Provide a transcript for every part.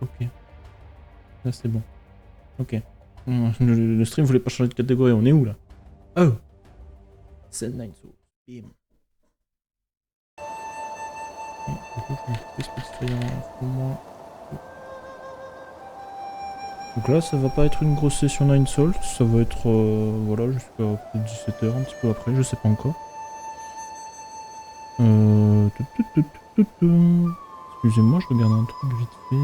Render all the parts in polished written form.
Ok. Là c'est bon. Ok. Le stream voulait pas changer de catégorie, on est où là? Oh! Send 9 Souls. Bim. Et du coup, je vais mettre ce petit citoyen pour moi. Donc là, ça va pas être une grosse session 9 Souls, ça va être voilà, jusqu'à 17h, un petit peu après, je sais pas encore. Excusez-moi, je regarde un truc vite fait.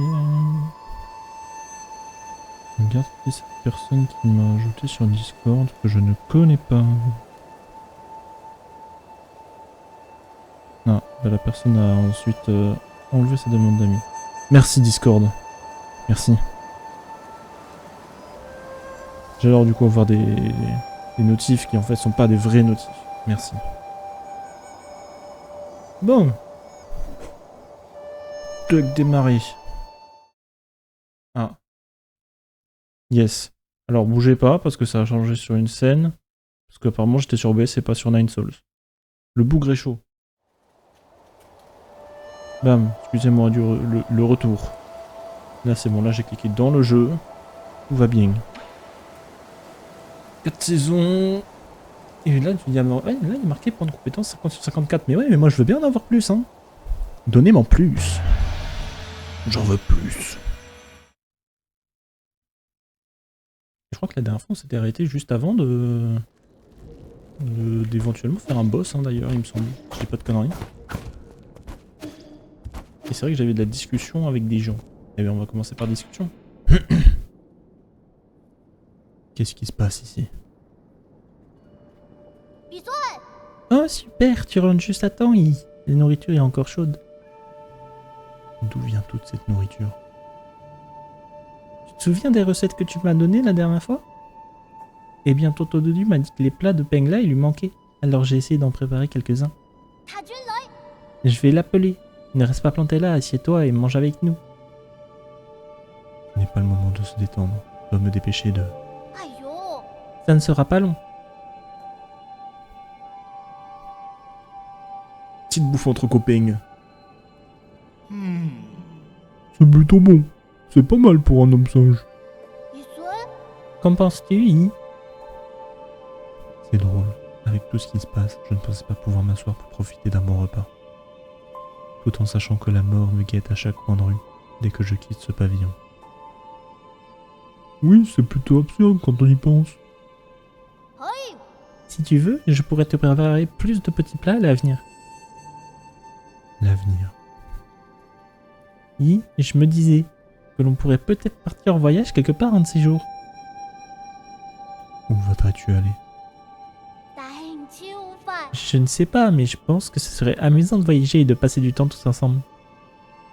Je regarde si cette personne qui m'a ajouté sur Discord que je ne connais pas. Ah, bah la personne a ensuite enlevé sa demande d'amis. Merci Discord. Merci. J'adore du coup avoir des notifs qui en fait sont pas des vrais notifs. Merci. Bon. Duck démarrer. Ah. Yes. Alors bougez pas parce que ça a changé sur une scène. Parce qu'apparemment j'étais sur OBS et pas sur 9 Souls. Le bougre est chaud. Bam. Excusez-moi le retour. Là c'est bon, là j'ai cliqué dans le jeu. Tout va bien. 4 saisons. Et là, il y a marqué point de compétence 50 sur 54. Mais ouais, mais moi je veux bien en avoir plus, hein. Donnez-moi plus. J'en veux plus. Je crois que la dernière fois on s'était arrêté juste avant d'éventuellement faire un boss, hein, d'ailleurs, il me semble. Je dis pas de conneries. Et c'est vrai que j'avais de la discussion avec des gens. Eh bien, on va commencer par discussion. Qu'est-ce qui se passe ici? Oh super, tu rentres juste à temps, la nourriture est encore chaude. D'où vient toute cette nourriture? Tu te souviens des recettes que tu m'as données la dernière fois? Eh bien, Tonton Dodu m'a dit que les plats de Pengla, il lui manquaient. Alors j'ai essayé d'en préparer quelques-uns. Je vais l'appeler. Ne reste pas planté là, assieds-toi et mange avec nous. Ce n'est pas le moment de se détendre. Je dois me dépêcher de... Ça ne sera pas long. Petite bouffe entre copains. C'est plutôt bon. C'est pas mal pour un homme singe. Qu'en penses-tu, Yi? C'est drôle. Avec tout ce qui se passe, je ne pensais pas pouvoir m'asseoir pour profiter d'un bon repas. Tout en sachant que la mort me guette à chaque coin de rue, dès que je quitte ce pavillon. Oui, c'est plutôt absurde quand on y pense. Si tu veux, je pourrais te préparer plus de petits plats à l'avenir. L'avenir. Oui, je me disais que l'on pourrait peut-être partir en voyage quelque part un de ces jours. Où voudrais-tu aller? Je ne sais pas, mais je pense que ce serait amusant de voyager et de passer du temps tous ensemble.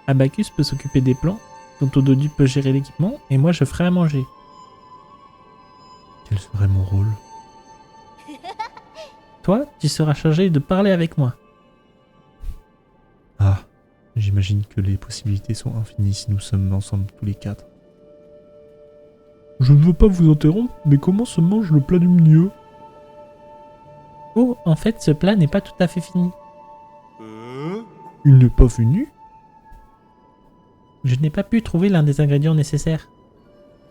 Abacus peut s'occuper des plans, Tonton Dodu peut gérer l'équipement, et moi je ferai à manger. Quel serait mon rôle? Toi, tu seras chargé de parler avec moi. Ah, j'imagine que les possibilités sont infinies si nous sommes ensemble tous les quatre. Je ne veux pas vous interrompre, mais comment se mange le plat du milieu? Oh, en fait, ce plat n'est pas tout à fait fini. Il n'est pas fini? Je n'ai pas pu trouver l'un des ingrédients nécessaires.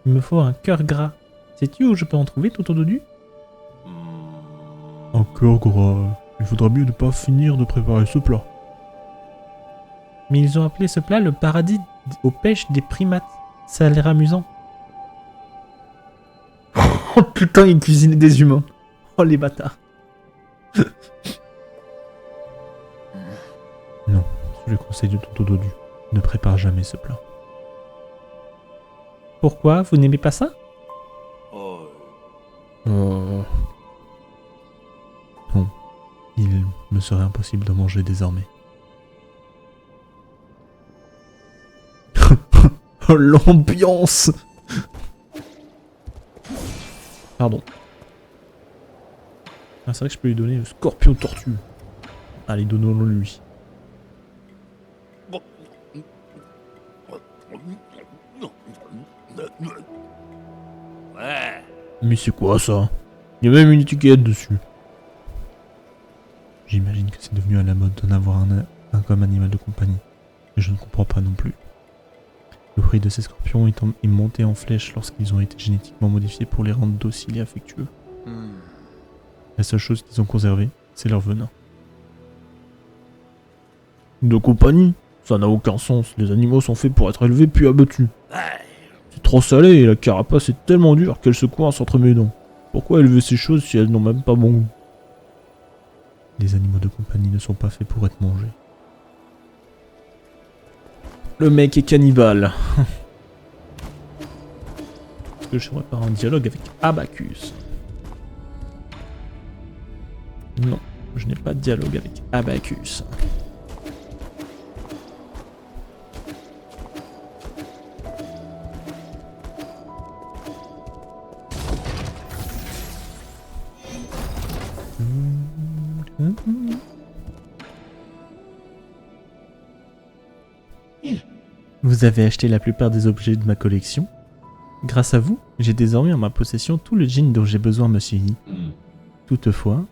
Il me faut un cœur gras. Sais-tu où je peux en trouver, Tonton Dodu? Un cœur gras. Il faudra mieux ne pas finir de préparer ce plat. Mais ils ont appelé ce plat le paradis aux pêches des primates. Ça a l'air amusant. Oh putain, ils cuisinaient des humains. Oh les bâtards. Non, sous les conseils de Tonton Dodu, ne prépare jamais ce plat. Pourquoi? Vous n'aimez pas ça? Non. Il me serait impossible de manger désormais. Oh, l'ambiance! Pardon. Ah, c'est vrai que je peux lui donner le scorpion tortue. Allez, donnons-le lui. Mais c'est quoi ça? Il y a même une étiquette dessus. J'imagine que c'est devenu à la mode d'en avoir un comme animal de compagnie. Et je ne comprends pas non plus. Le bruit de ces scorpions est monté en flèche lorsqu'ils ont été génétiquement modifiés pour les rendre dociles et affectueux. La seule chose qu'ils ont conservée, c'est leur venin. De compagnie, ça n'a aucun sens. Les animaux sont faits pour être élevés puis abattus. C'est trop salé et la carapace est tellement dure qu'elle se coince entre mes dents. Pourquoi élever ces choses si elles n'ont même pas bon goût? Les animaux de compagnie ne sont pas faits pour être mangés. Le mec est cannibale. Est-ce que je serais pas en dialogue avec Abacus? Non, je n'ai pas de dialogue avec Abacus. Vous avez acheté la plupart des objets de ma collection. Grâce à vous, j'ai désormais en ma possession tout le gin dont j'ai besoin, monsieur Yi. Toutefois,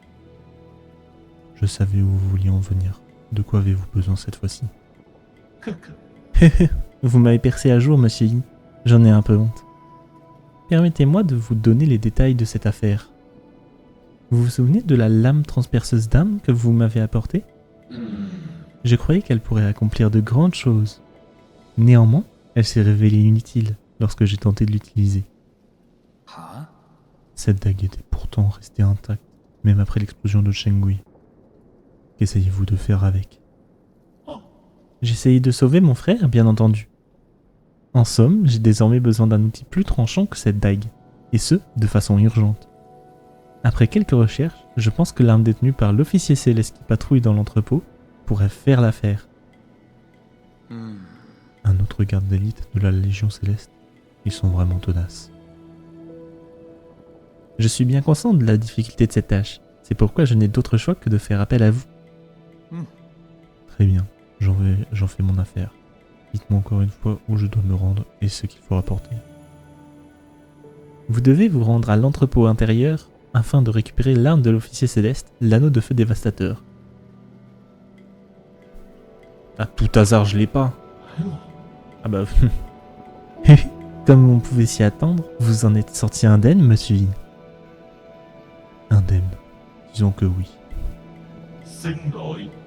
je savais où vous vouliez en venir. De quoi avez-vous besoin cette fois-ci? Vous m'avez percé à jour, monsieur Yi. J'en ai un peu honte. Permettez-moi de vous donner les détails de cette affaire. Vous vous souvenez de la lame transperceuse d'âme que vous m'avez apportée? Je croyais qu'elle pourrait accomplir de grandes choses. Néanmoins, elle s'est révélée inutile lorsque j'ai tenté de l'utiliser. Cette dague était pourtant restée intacte, même après l'explosion de Chengui. Qu'essayez-vous de faire avec? J'essayais de sauver mon frère, bien entendu. En somme, j'ai désormais besoin d'un outil plus tranchant que cette dague, et ce, de façon urgente. Après quelques recherches, je pense que l'arme détenue par l'officier céleste qui patrouille dans l'entrepôt pourrait faire l'affaire. Un autre garde d'élite de la Légion Céleste. Ils sont vraiment tenaces. Je suis bien conscient de la difficulté de cette tâche. C'est pourquoi je n'ai d'autre choix que de faire appel à vous. Très bien, j'en fais mon affaire. Dites-moi encore une fois où je dois me rendre et ce qu'il faut rapporter. Vous devez vous rendre à l'entrepôt intérieur afin de récupérer l'arme de l'officier céleste, l'anneau de feu dévastateur. À tout hasard, je l'ai pas. Ah bah... Comme on pouvait s'y attendre, vous en êtes sorti indemne, monsieur Yi. Indemne. Disons que oui.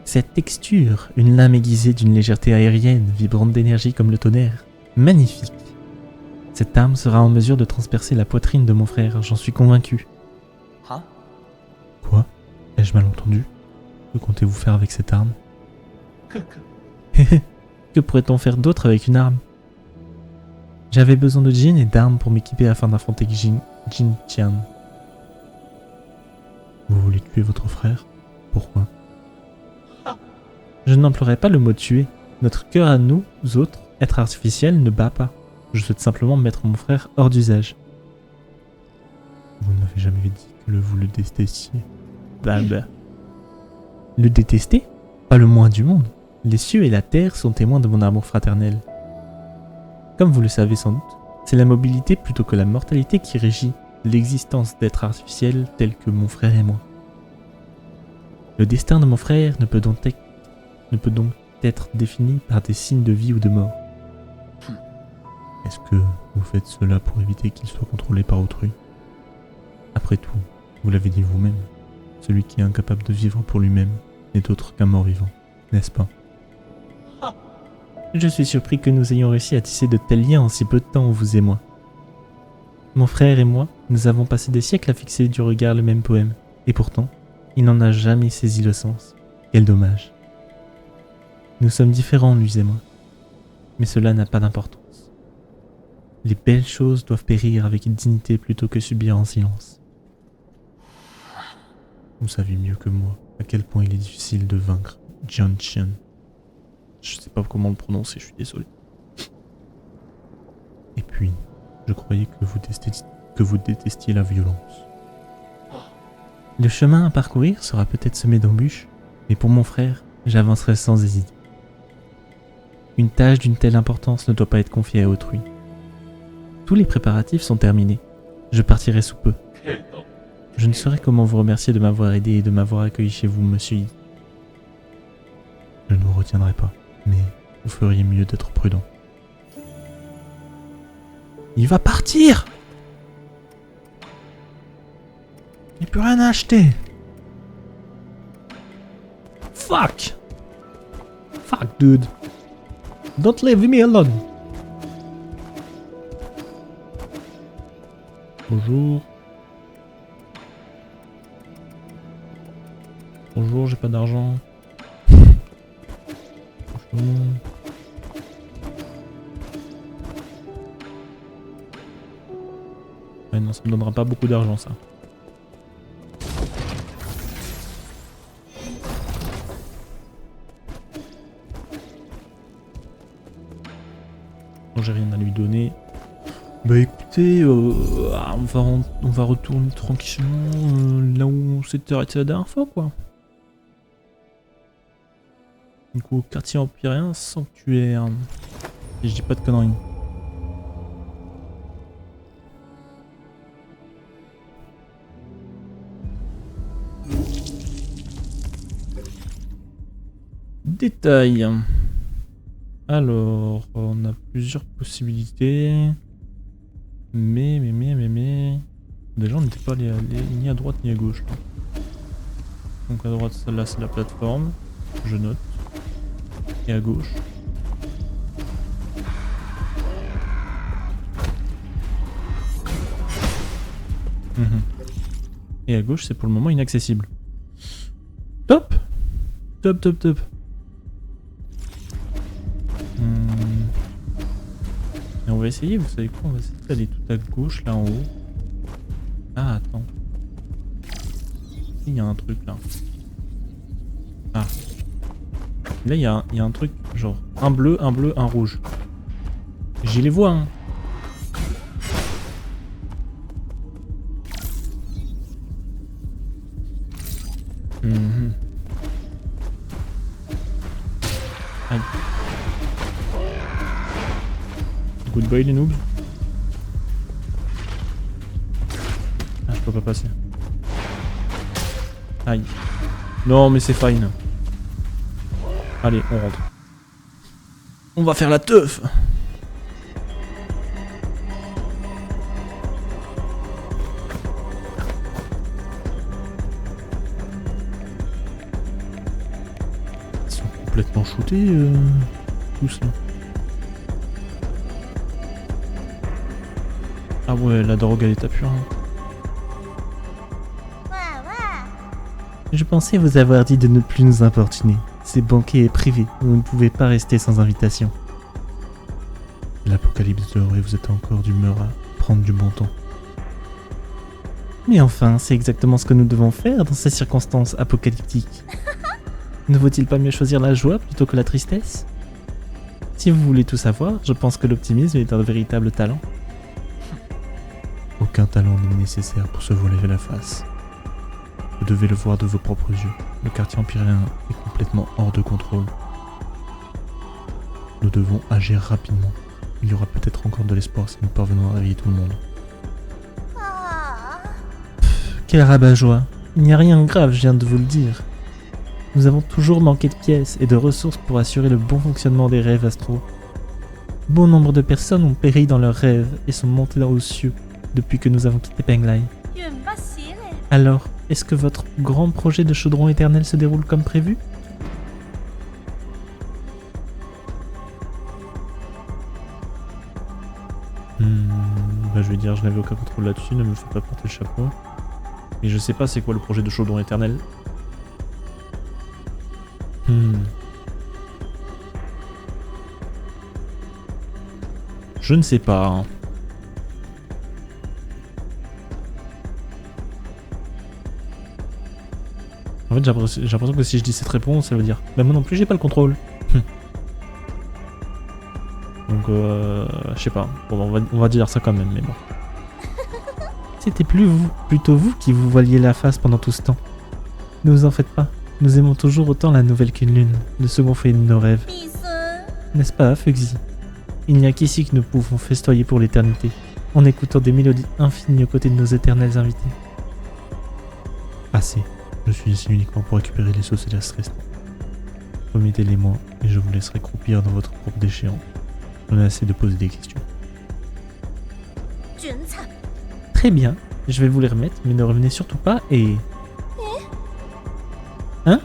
Cette texture, une lame aiguisée d'une légèreté aérienne, vibrante d'énergie comme le tonnerre. Magnifique. Cette arme sera en mesure de transpercer la poitrine de mon frère, j'en suis convaincu. Quoi? Ai-je mal entendu? Que comptez-vous faire avec cette arme? Que pourrait-on faire d'autre avec une arme? J'avais besoin de Jin et d'armes pour m'équiper afin d'affronter Jin Qian. Vous voulez tuer votre frère? Pourquoi? Je n'emploierai pas le mot tuer. Notre cœur à nous autres, êtres artificiels, ne bat pas. Je souhaite simplement mettre mon frère hors d'usage. Vous ne m'avez jamais dit que vous le détestiez. Bah. Le détester? Pas le moins du monde. Les cieux et la terre sont témoins de mon amour fraternel. Comme vous le savez sans doute, c'est la mobilité plutôt que la mortalité qui régit l'existence d'êtres artificiels tels que mon frère et moi. Le destin de mon frère ne peut donc être défini par des signes de vie ou de mort. Est-ce que vous faites cela pour éviter qu'il soit contrôlé par autrui? Après tout, vous l'avez dit vous-même, celui qui est incapable de vivre pour lui-même n'est autre qu'un mort-vivant, n'est-ce pas? Je suis surpris que nous ayons réussi à tisser de tels liens en si peu de temps, vous et moi. Mon frère et moi, nous avons passé des siècles à fixer du regard le même poème, et pourtant, il n'en a jamais saisi le sens. Quel dommage. Nous sommes différents, lui et moi, mais cela n'a pas d'importance. Les belles choses doivent périr avec dignité plutôt que subir en silence. Vous savez mieux que moi à quel point il est difficile de vaincre Jian Qian. Je sais pas comment le prononcer, je suis désolé. Et puis, je croyais que vous détestiez la violence. Le chemin à parcourir sera peut-être semé d'embûches, mais pour mon frère, j'avancerai sans hésiter. Une tâche d'une telle importance ne doit pas être confiée à autrui. Tous les préparatifs sont terminés. Je partirai sous peu. Je ne saurais comment vous remercier de m'avoir aidé et de m'avoir accueilli chez vous, monsieur Yi. Je ne vous retiendrai pas, mais vous feriez mieux d'être prudent. Il va partir. Il n'y a plus rien à acheter. Fuck. Fuck, dude. Don't leave me alone. Bonjour. Bonjour, j'ai pas d'argent. Bonjour. Ouais, non, ça me donnera pas beaucoup d'argent, ça. Bon, j'ai rien à lui donner. Bah écoutez, on va retourner tranquillement là où on s'était arrêté la dernière fois, quoi. Du coup, au quartier empyrien sanctuaire. Si je dis pas de conneries. Détail. Alors, on a plusieurs possibilités. Mais... Déjà, on n'était pas allé ni à droite ni à gauche. Là. Donc à droite, celle-là, c'est la plateforme. Je note. Et à gauche. Et à gauche, c'est pour le moment inaccessible. Top. Top, top, top. Et on va essayer, vous savez quoi, on va essayer d'aller tout à gauche, là en haut. Ah, attends. Il y a un truc là. Ah. Là, il y a un truc, genre un bleu, un rouge. J'y les vois, hein. Aïe. Goodbye les noobs. Ah, je peux pas passer. Aïe. Non, mais c'est fine. Allez, on rentre. On va faire la teuf. Ils sont complètement shootés, tous là. Ah ouais, la drogue elle est à pur. Je pensais vous avoir dit de ne plus nous importuner. C'est banquet et privé, vous ne pouvez pas rester sans invitation. L'apocalypse dehors et vous êtes encore d'humeur à prendre du bon temps. Mais enfin, c'est exactement ce que nous devons faire dans ces circonstances apocalyptiques. Ne vaut-il pas mieux choisir la joie plutôt que la tristesse? Si vous voulez tout savoir, je pense que l'optimisme est un véritable talent. Aucun talent n'est nécessaire pour se voiler la face. Vous devez le voir de vos propres yeux. Le quartier empyrien est complètement hors de contrôle. Nous devons agir rapidement. Il y aura peut-être encore de l'espoir si nous parvenons à réveiller tout le monde. Quel rabat-joie. Il n'y a rien de grave, je viens de vous le dire. Nous avons toujours manqué de pièces et de ressources pour assurer le bon fonctionnement des rêves astraux. Bon nombre de personnes ont péri dans leurs rêves et sont montées aux cieux depuis que nous avons quitté Penglai. Alors, est-ce que votre grand projet de chaudron éternel se déroule comme prévu? Bah je vais dire, je n'avais aucun contrôle là-dessus, ne me fais pas porter le chapeau. Et je sais pas c'est quoi le projet de chaudron éternel. Je ne sais pas. Hein. En fait, j'ai l'impression que si je dis cette réponse, ça veut dire bah moi non plus, j'ai pas le contrôle. Donc, je sais pas. Bon, on va dire ça quand même, mais bon. C'était plutôt vous qui vous voiliez la face pendant tout ce temps. Ne vous en faites pas. Nous aimons toujours autant la nouvelle qu'une lune, le second fait de nos rêves. N'est-ce pas, Fuxi? Il n'y a qu'ici que nous pouvons festoyer pour l'éternité, en écoutant des mélodies infinies aux côtés de nos éternels invités. Assez. Je suis ici uniquement pour récupérer les sauces et la stress. Remettez-les-moi et je vous laisserai croupir dans votre propre déchéant. J'en ai assez de poser des questions. Très bien, je vais vous les remettre, mais ne revenez surtout pas et... Hein?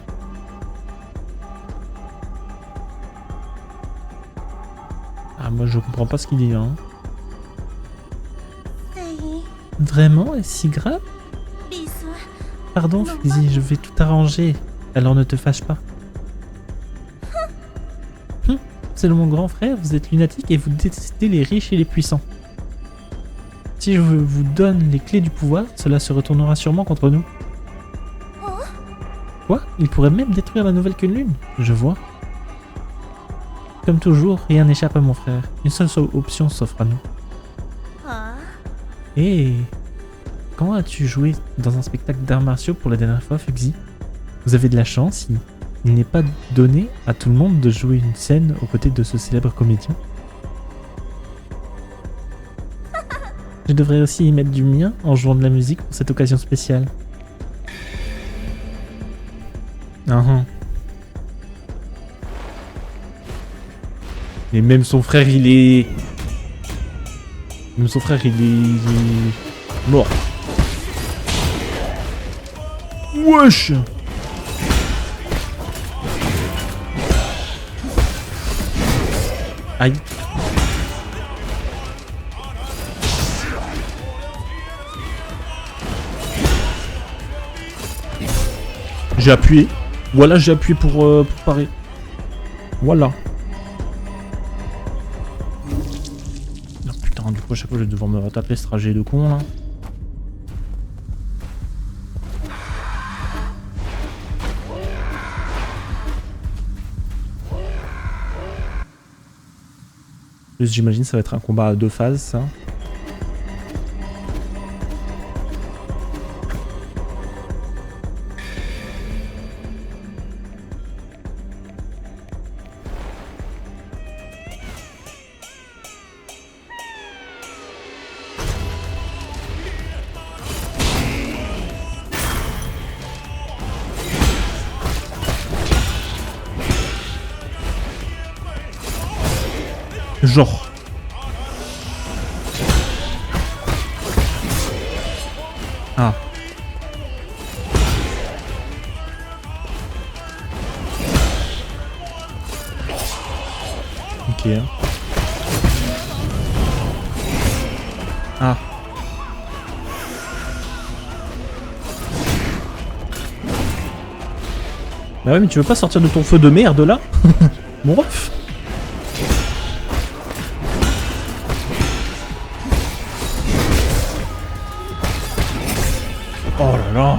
Ah, moi je comprends pas ce qu'il dit, hein. Vraiment? Est-ce si grave? Pardon, Fuxi, je vais tout arranger. Alors ne te fâche pas. C'est mon grand frère, vous êtes lunatique et vous détestez les riches et les puissants. Si je vous donne les clés du pouvoir, cela se retournera sûrement contre nous. Quoi? Il pourrait même détruire la nouvelle Queen Lune? Je vois. Comme toujours, rien n'échappe à mon frère. Une seule option s'offre à nous. Et quand as-tu joué dans un spectacle d'arts martiaux pour la dernière fois, Fuxi? Vous avez de la chance, il n'est pas donné à tout le monde de jouer une scène aux côtés de ce célèbre comédien. Je devrais aussi y mettre du mien en jouant de la musique pour cette occasion spéciale. Et même son frère, il est... Même son frère, il est mort. Wesh! Aïe. J'ai appuyé. Voilà, j'ai appuyé pour parer. Voilà. Oh, putain, du coup, à chaque fois, je vais devoir me retaper ce trajet de con, là. J'imagine ça va être un combat à 2 phases, ça. Genre. Ah. Ok. Ah. Bah ouais, mais tu veux pas sortir de ton feu de merde là? Mon ref. Oh là là.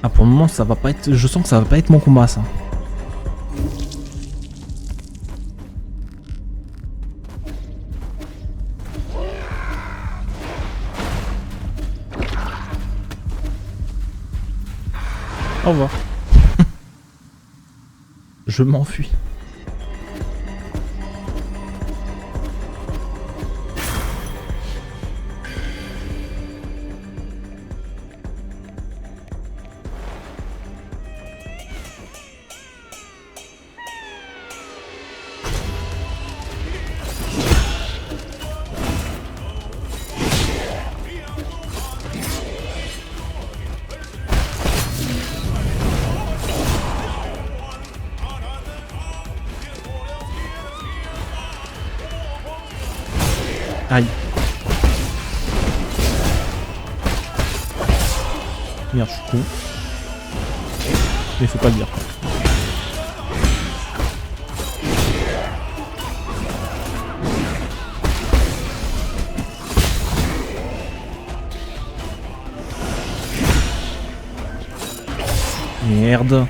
Ah, pour le moment, ça va pas être... Je sens que ça va pas être mon combat, ça. Au revoir. Je m'enfuis. Aïe. Merde, je suis con. Mais faut pas le dire. Merde.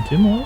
Ok, moi.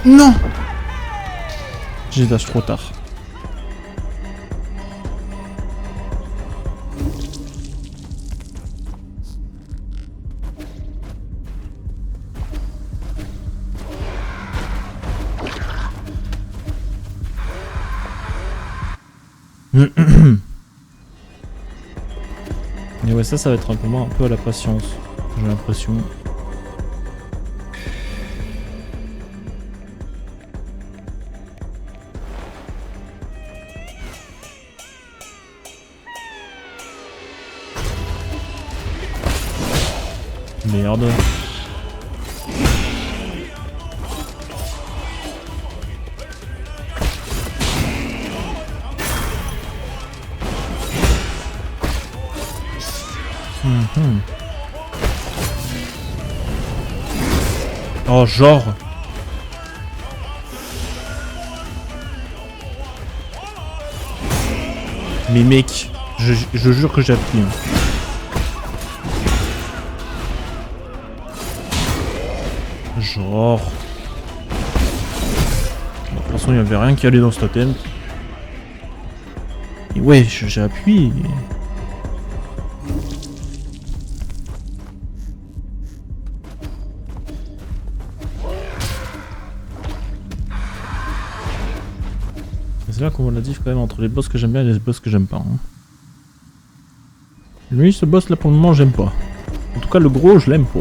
Non! J'ai dash trop tard. Et ouais, ça va être un combat un peu à la patience, j'ai l'impression. Merde. Oh, genre. Mais mec, je jure que j'ai appris. Hein. Genre. Bon, de toute façon, il n'y avait rien qui allait dans ce totem. Et ouais, j'ai appuyé. C'est là qu'on voit la diff quand même entre les boss que j'aime bien et les boss que j'aime pas. Hein. Lui, ce boss là pour le moment, j'aime pas. En tout cas, le gros, je l'aime pas.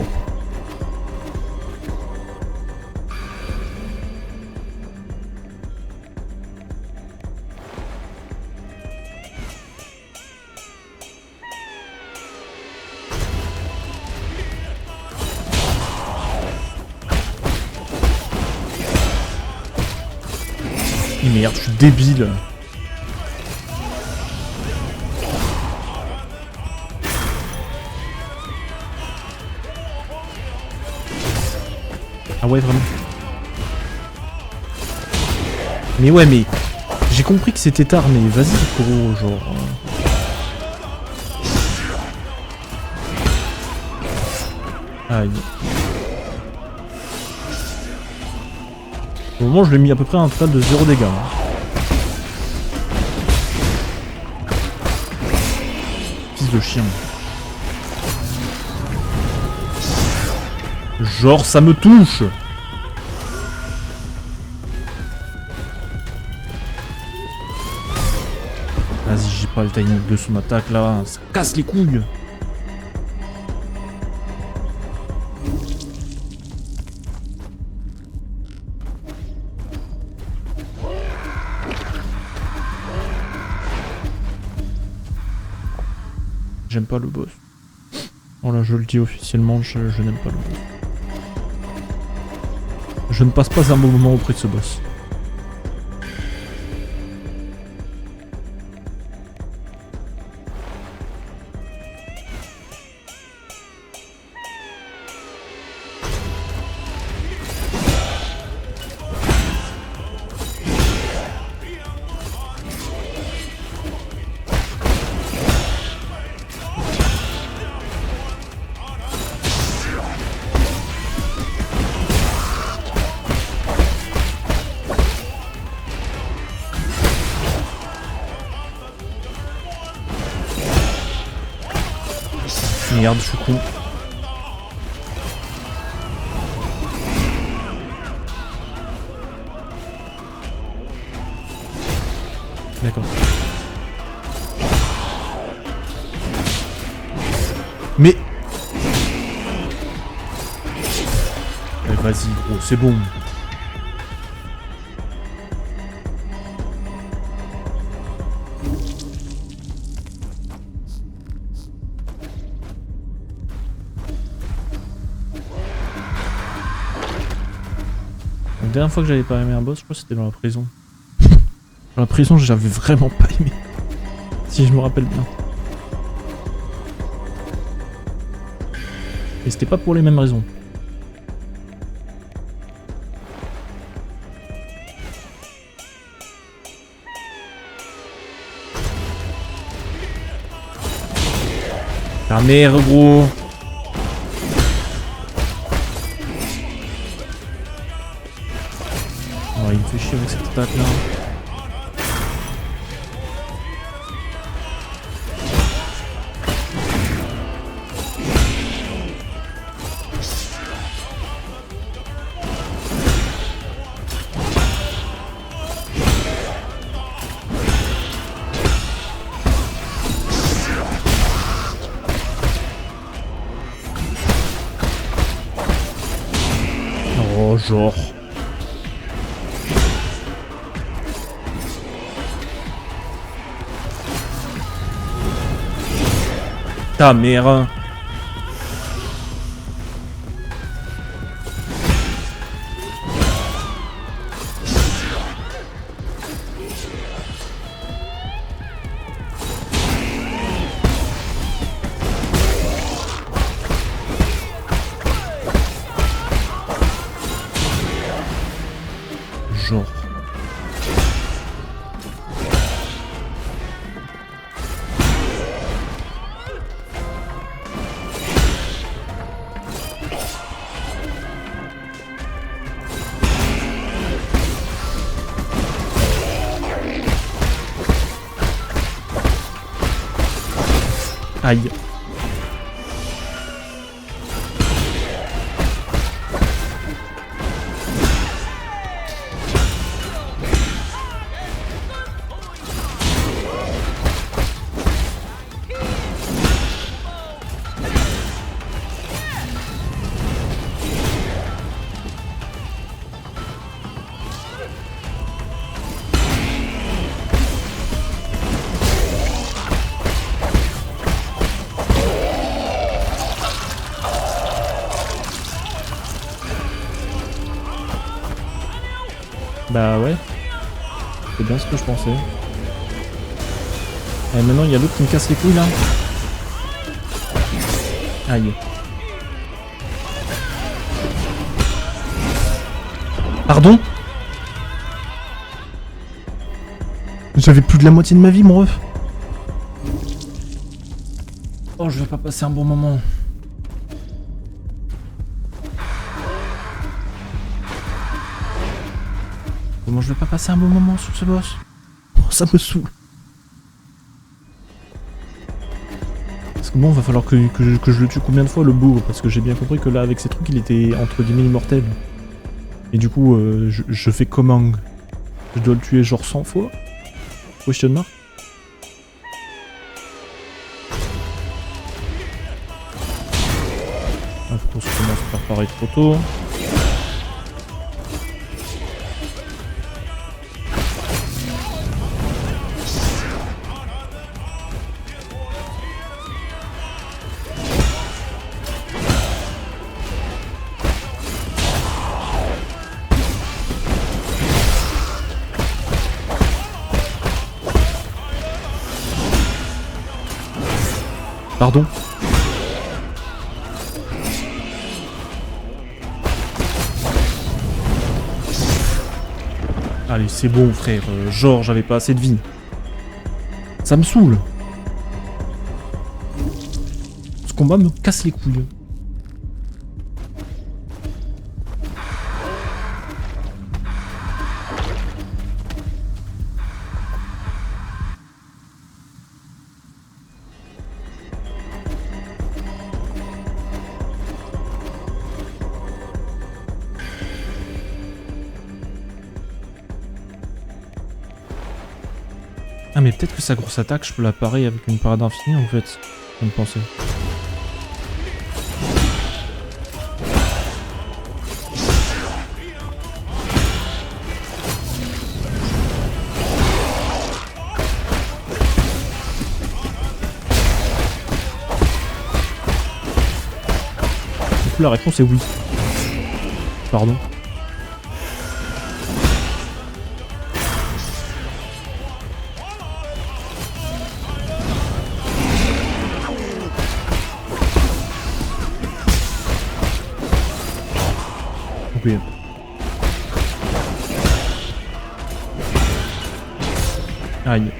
Merde, je suis débile. Ah ouais, vraiment. Mais ouais, mais... J'ai compris que c'était tard, mais vas-y, gros, genre... Aïe. Au moment, je l'ai mis à peu près à un total de 0 dégâts. Hein. Fils de chien. Genre, ça me touche. Vas-y, j'ai pas le timing de son attaque là. Ça casse les couilles. J'aime pas le boss. Voilà, je le dis officiellement, je n'aime pas le boss. Je ne passe pas un bon moment auprès de ce boss. Merde, je suis con. D'accord. Mais... Vas-y, gros, c'est bon. La dernière fois que j'avais pas aimé un boss, je crois que c'était dans la prison. Dans la prison, j'avais vraiment pas aimé. Si je me rappelle bien. Et c'était pas pour les mêmes raisons. Ta mère, gros. attaque là. Oh, genre. Ta mère. Genre. Aïe. Bah ouais. C'est bien ce que je pensais. Et maintenant il y a l'autre qui me casse les couilles là. Aïe. Pardon? J'avais plus de la moitié de ma vie, mon ref. Oh, je vais pas passer un bon moment. Comment je vais pas passer un bon moment sur ce boss? Oh, ça me saoule. Parce que bon, va falloir que je le tue combien de fois le bourg? Parce que j'ai bien compris que là, avec ces trucs, il était entre guillemets immortel. Et du coup, je fais comment? Je dois le tuer genre 100 fois? Question mark. Ah, faut qu'on se commence par pareil trop tôt. Pardon? Allez, c'est bon, frère. Genre, j'avais pas assez de vie. Ça me saoule. Ce combat me casse les couilles. Ah mais peut-être que sa grosse attaque, je peux la parer avec une parade infinie en fait. Je viens de penser. Du coup la réponse est oui. Pardon. Oui. Aïe.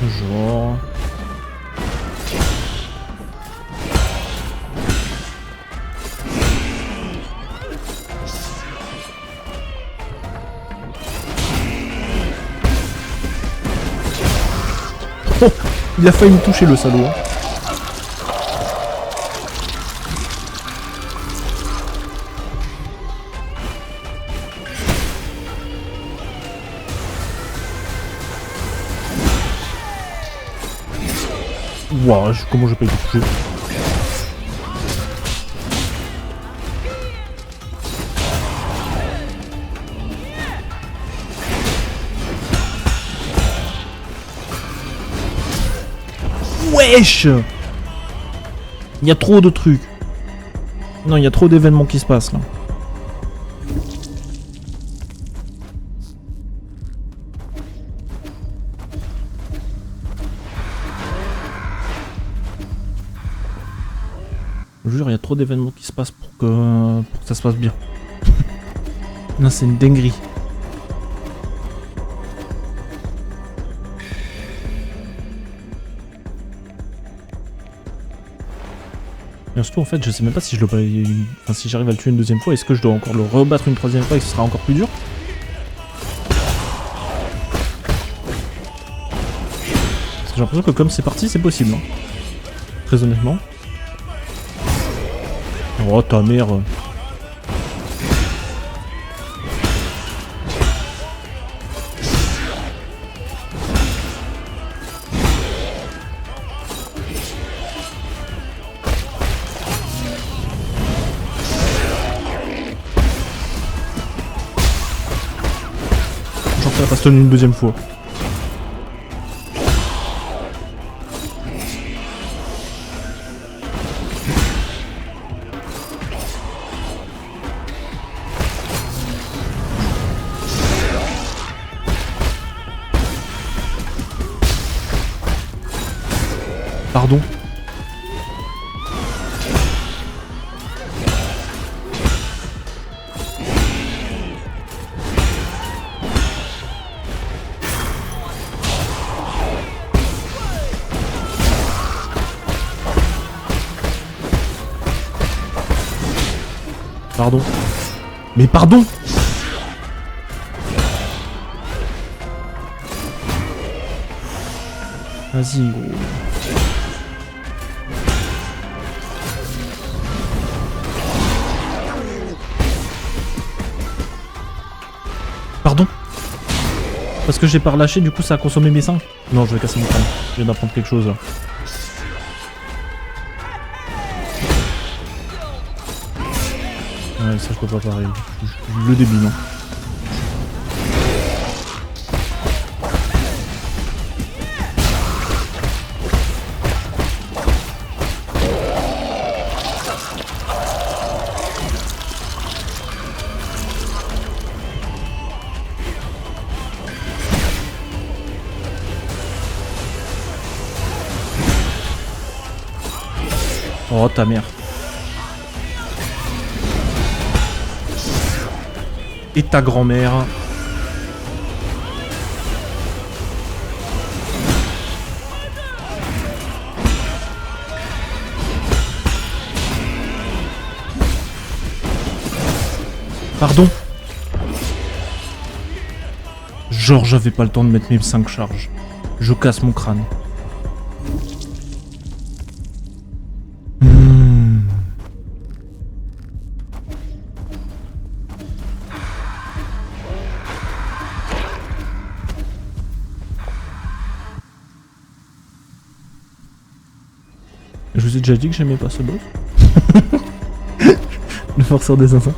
Genre... Oh, il a failli me toucher le salaud. Hein. Ouah, comment j'ai pas été touché? Wesh! Il y a trop de trucs. Non, il y a trop d'événements qui se passent là. Je vous jure, il y a trop d'événements qui se passent pour que ça se passe bien. Non, c'est une dinguerie. Et surtout, en fait, je sais même pas si je le... Enfin, si j'arrive à le tuer une deuxième fois, est-ce que je dois encore le rebattre une troisième fois et que ce sera encore plus dur? Parce que j'ai l'impression que comme c'est parti, c'est possible. Hein. Très honnêtement. Oh, ta mère. J'en ferai pas stun une deuxième fois. Pardon. Pardon. Mais pardon! Vas-y, gros. Pardon? Parce que j'ai pas relâché, du coup ça a consommé mes 5. Non, je vais casser mon crâne. Je viens d'apprendre quelque chose là. Ouais, ça je peux pas pareil. Le début, non. Oh ta mère. Et ta grand-mère. Pardon. Genre j'avais pas le temps de mettre mes 5 charges. Je casse mon crâne. Je vous ai déjà dit que j'aimais pas ce boss. Le forceur des enfants.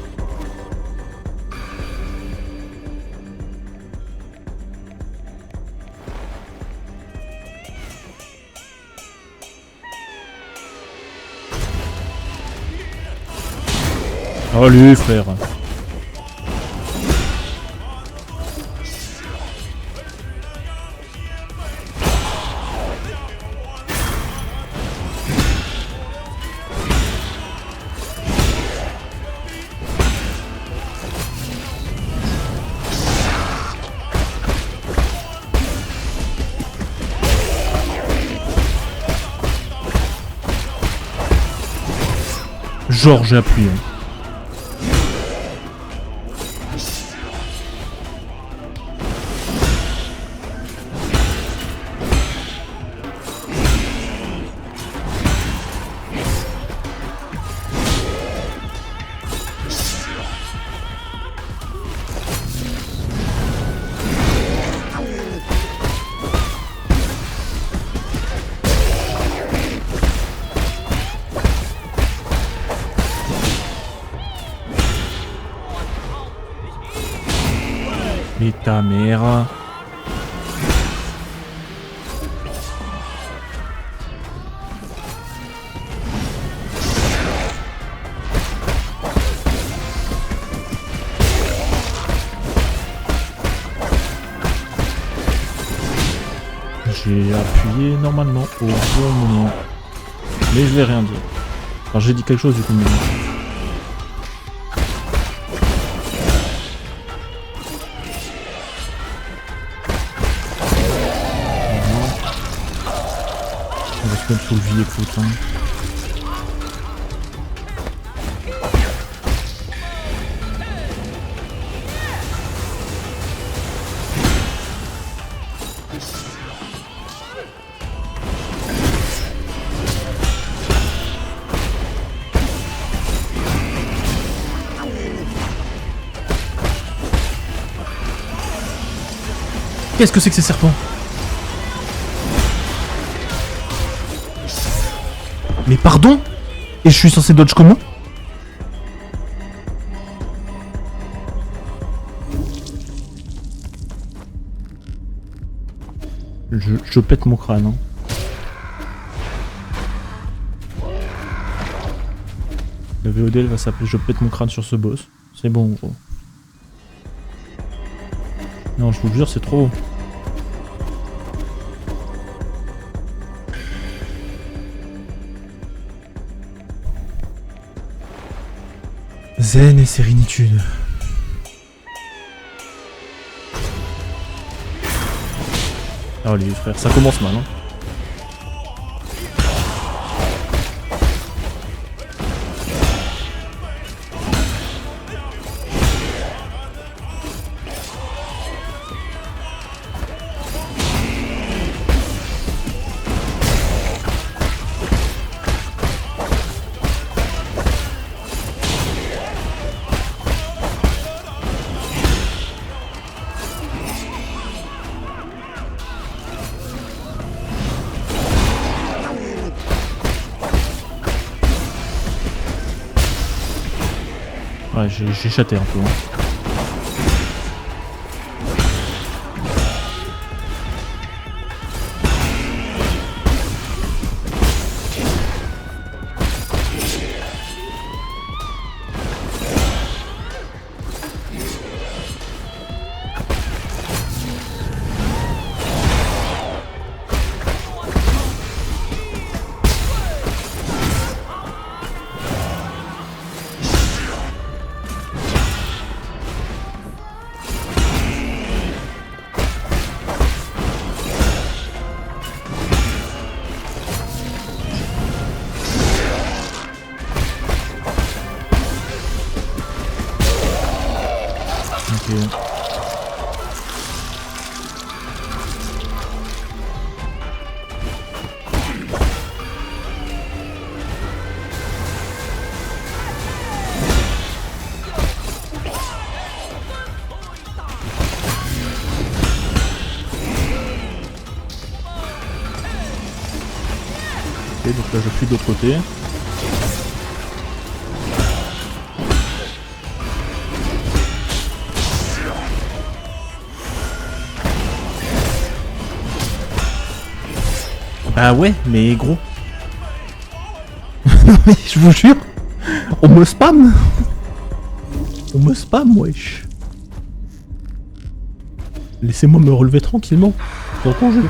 Allez frère. Genre j'ai appuyé. Mais ta mère. J'ai appuyé normalement au bon moment. Mais je vais rien dire. Enfin j'ai dit quelque chose du coup. Mais... on va se mettre sous le vie, écoute. Hein. Qu'est-ce que c'est que ces serpents? Mais pardon? Et je suis censé dodge comment? Je pète mon crâne. Hein. Le VOD va s'appeler Je pète mon crâne sur ce boss. C'est bon gros. Non je vous jure c'est trop. Zen et sérénitude. Ah les frères, ça commence mal hein. Ouais, j'ai chaté un peu. Hein. Ok, donc là je fuis de l'autre côté. Bah ouais, mais gros. Mais je vous jure, on me spam. On me spam, wesh. Laissez-moi me relever tranquillement. Dans ton jeu.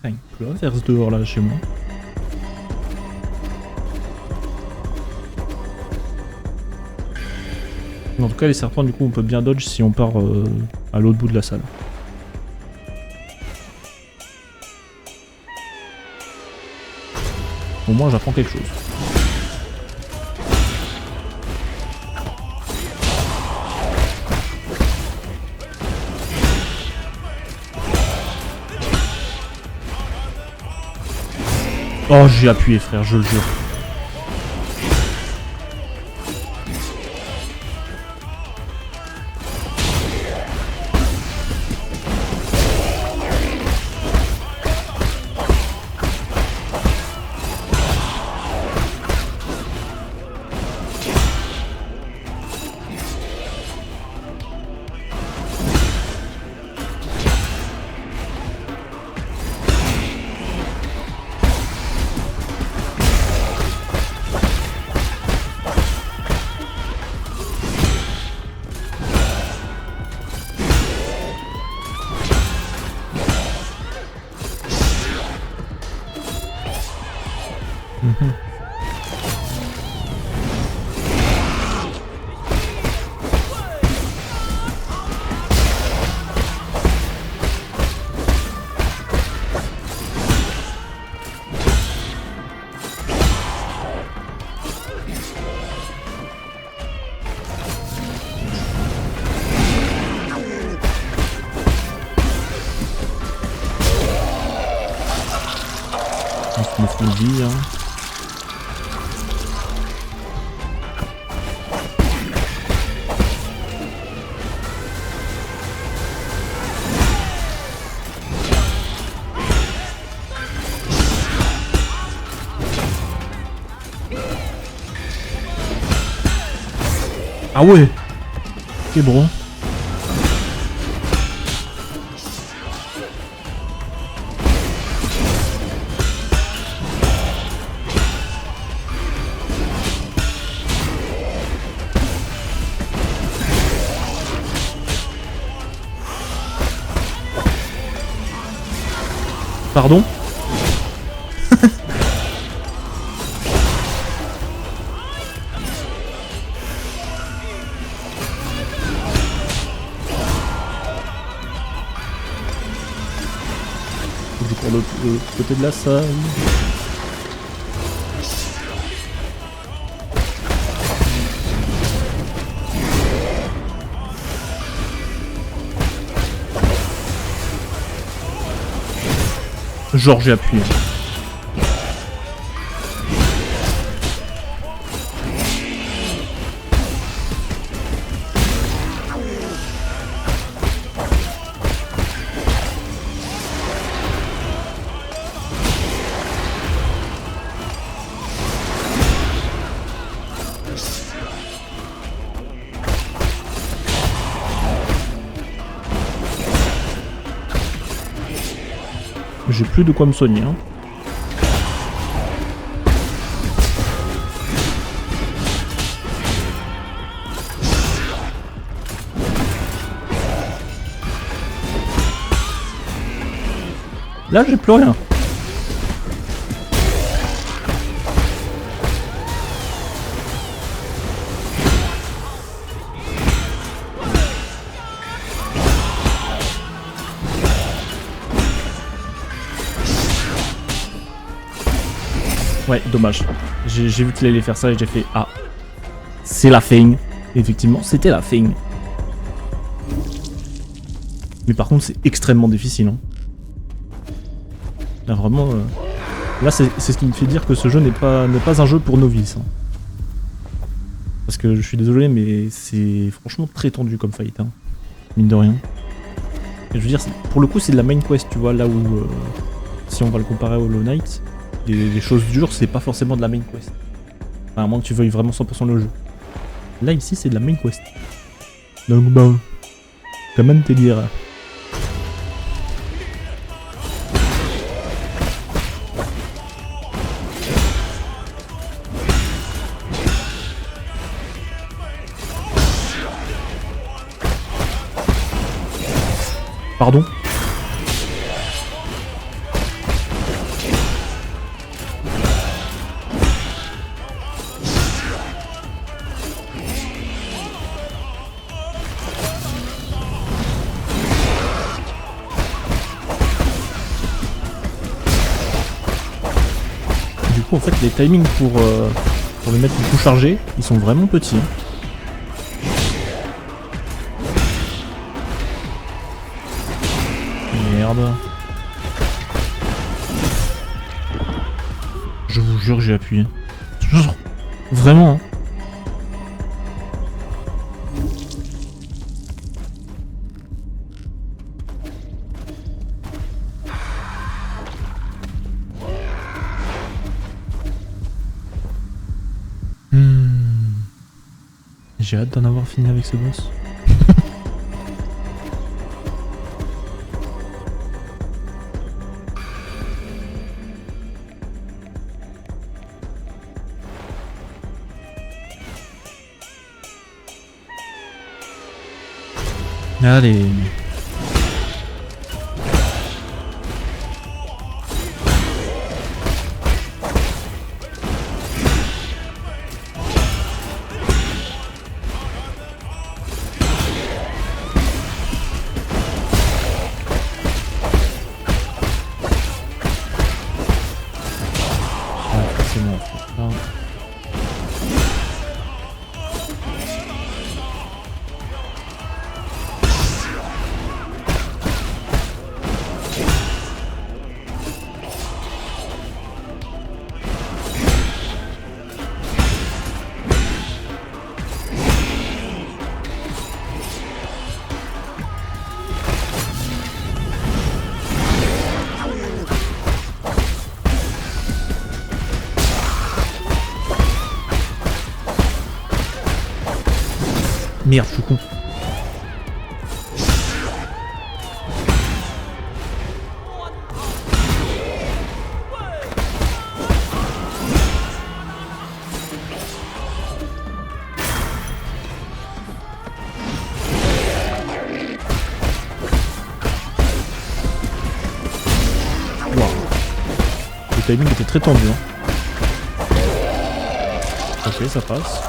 Un peu inverse dehors là chez moi. En tout cas les serpents du coup on peut bien dodge si on part à l'autre bout de la salle. Au moins j'apprends quelque chose. Oh, j'ai appuyé, frère, je le jure. Je me fous de vie, hein. Ah ouais. Ok, bon. Pardon? Je prends l'autre côté de la salle. Genre j'ai appuyé. J'ai plus de quoi me soigner, hein. Là, j'ai plus rien. Ouais, dommage. J'ai vu qu'il allait faire ça et j'ai fait ah. C'est la fin. Effectivement, c'était la fin. Mais par contre, c'est extrêmement difficile, hein. Là, vraiment... Là, c'est ce qui me fait dire que ce jeu n'est pas un jeu pour novices, hein. Parce que je suis désolé, mais c'est franchement très tendu comme fight, hein. Mine de rien. Et je veux dire, pour le coup, c'est de la main quest, tu vois, là où... si on va le comparer au Hollow Knight, les choses dures, c'est pas forcément de la main quest. Enfin, à moins que tu veuilles vraiment 100% le jeu. Là, ici, c'est de la main quest. Donc bon... Comment te dire? Pardon? coup, en fait, les timings pour le mettre du coup chargé, ils sont vraiment petits. Merde. Je vous jure que j'ai appuyé. Vraiment. Hein. J'ai hâte d'en avoir fini avec ce boss. Allez. Merde, je suis con. Wow. Le timing était très tendu. Hein. Ok, ça passe.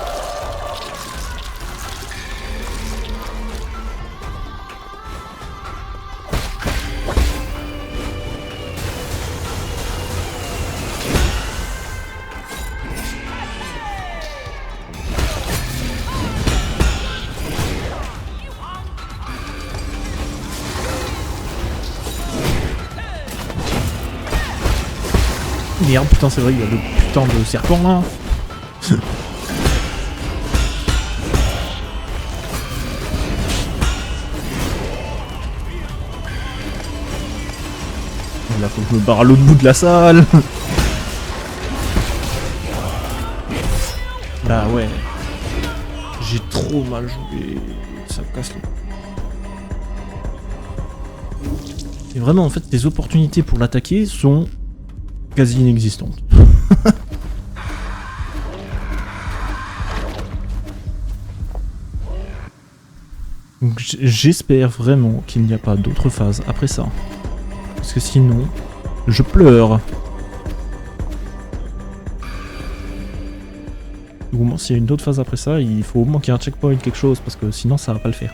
Merde, putain, c'est vrai, il y a le putain de serpent là. Là, faut que je me barre à l'autre bout de la salle. Bah ouais. J'ai trop mal joué. Ça me casse le... Et vraiment, en fait, les opportunités pour l'attaquer sont quasi inexistantes. Donc j'espère vraiment qu'il n'y a pas d'autres phases après ça. Parce que sinon, je pleure. Ou au moins s'il y a une autre phase après ça, il faut au moins qu'il y ait un checkpoint, quelque chose, parce que sinon ça va pas le faire.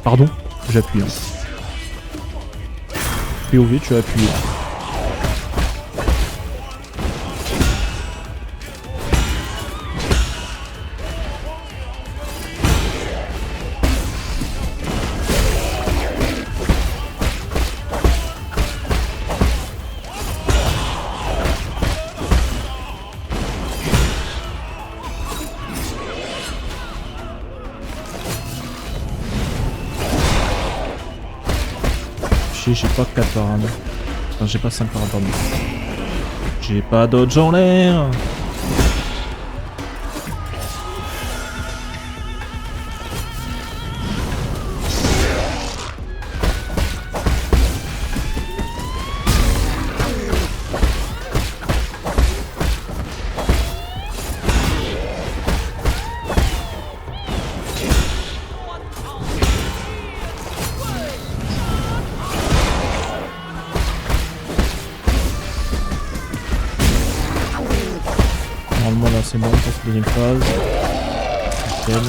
Pardon, j'appuie. Hein. POV, tu as appuyé. J'ai pas 4 parades. Enfin, j'ai pas 5 parades, pardon. J'ai pas dodge en l'air. Normalement là c'est bon pour cette deuxième phase. Nickel.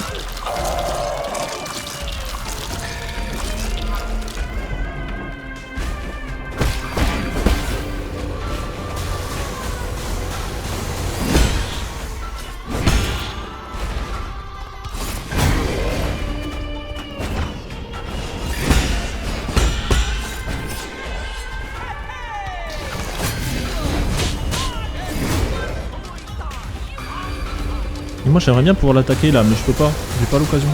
Et moi j'aimerais bien pouvoir l'attaquer là, mais je peux pas. J'ai pas l'occasion.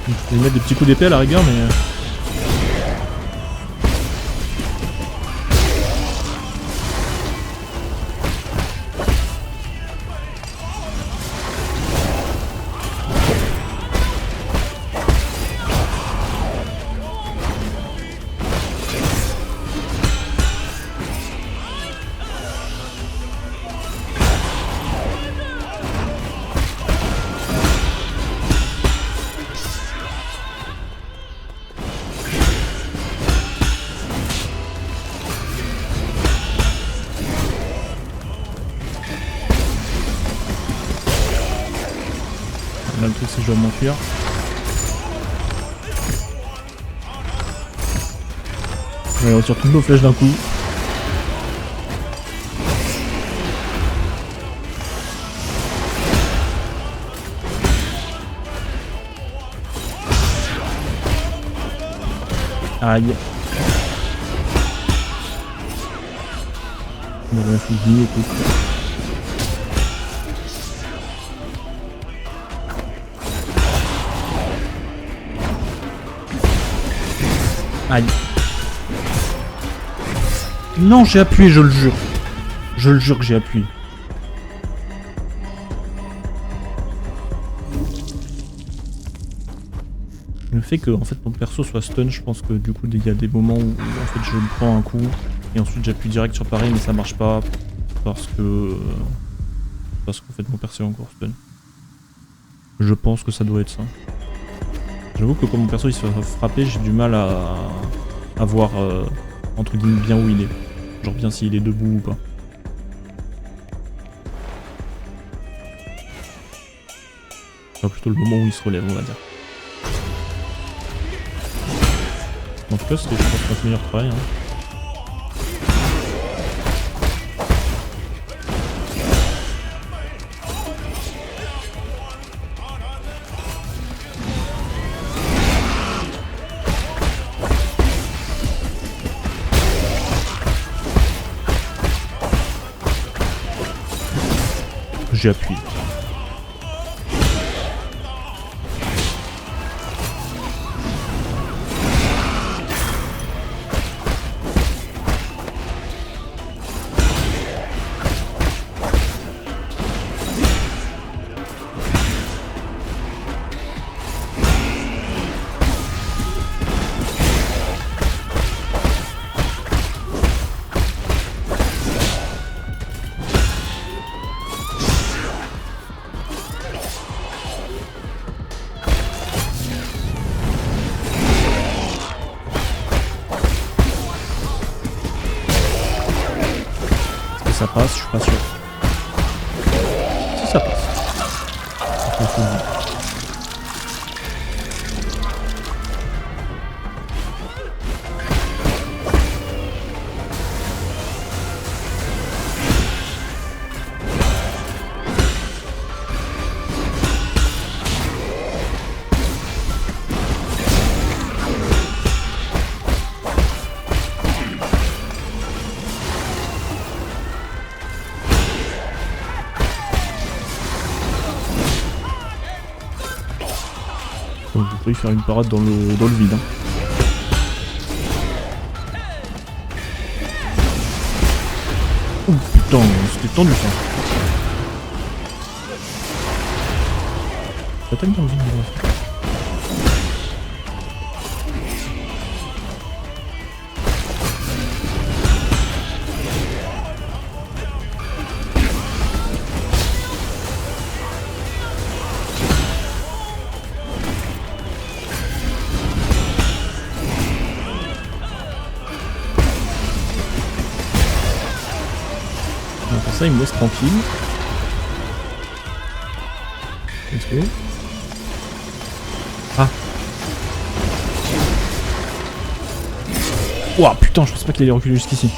Je vais lui mettre des petits coups d'épée à la rigueur, mais... Là, le truc, c'est que je dois m'enfuir. Ouais, on tire toutes nos flèches d'un coup. Aïe. On a un fusil, écoute. Aïe. Non, j'ai appuyé, je le jure. Je le jure que j'ai appuyé. Le fait que en fait mon perso soit stun, je pense que du coup il y a des moments où en fait je me prends un coup et ensuite j'appuie direct sur pareil, mais ça marche pas parce qu'en fait mon perso est encore stun. Je pense que ça doit être ça. J'avoue que quand mon perso il se fait frapper, j'ai du mal à voir entre guillemets bien où il est. Genre bien s'il est debout ou pas. Enfin, plutôt le moment où il se relève, on va dire. En tout cas, c'était je pense notre meilleur travail. Hein. J'ai appuyé. Ça passe, je suis pas sûr. Si ça passe. Donc vous pouvez faire une parade dans le vide. Hein. Oh putain, c'était tendu ça. Attaque dans le vide. Pour ça, il me laisse tranquille. Let's go. Ah. Ouah, putain, je pensais pas qu'il allait reculer jusqu'ici.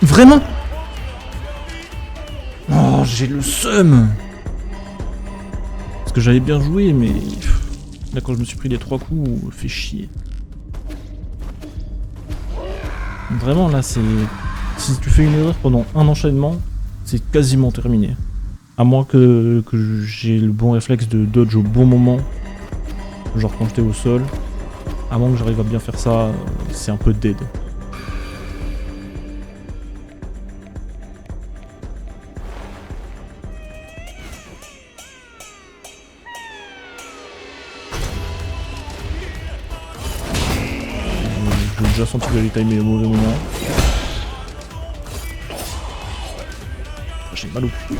Vraiment? Oh, j'ai le seum. Parce que j'avais bien joué, mais là quand je me suis pris les 3 coups, fait chier. Vraiment là c'est... Si tu fais une erreur pendant un enchaînement, c'est quasiment terminé. À moins que j'ai le bon réflexe de dodge au bon moment. Genre quand j'étais au sol. À moins que j'arrive à bien faire ça, c'est un peu dead. J'ai déjà senti que j'allais timer au mauvais moment. J'ai mal au cul.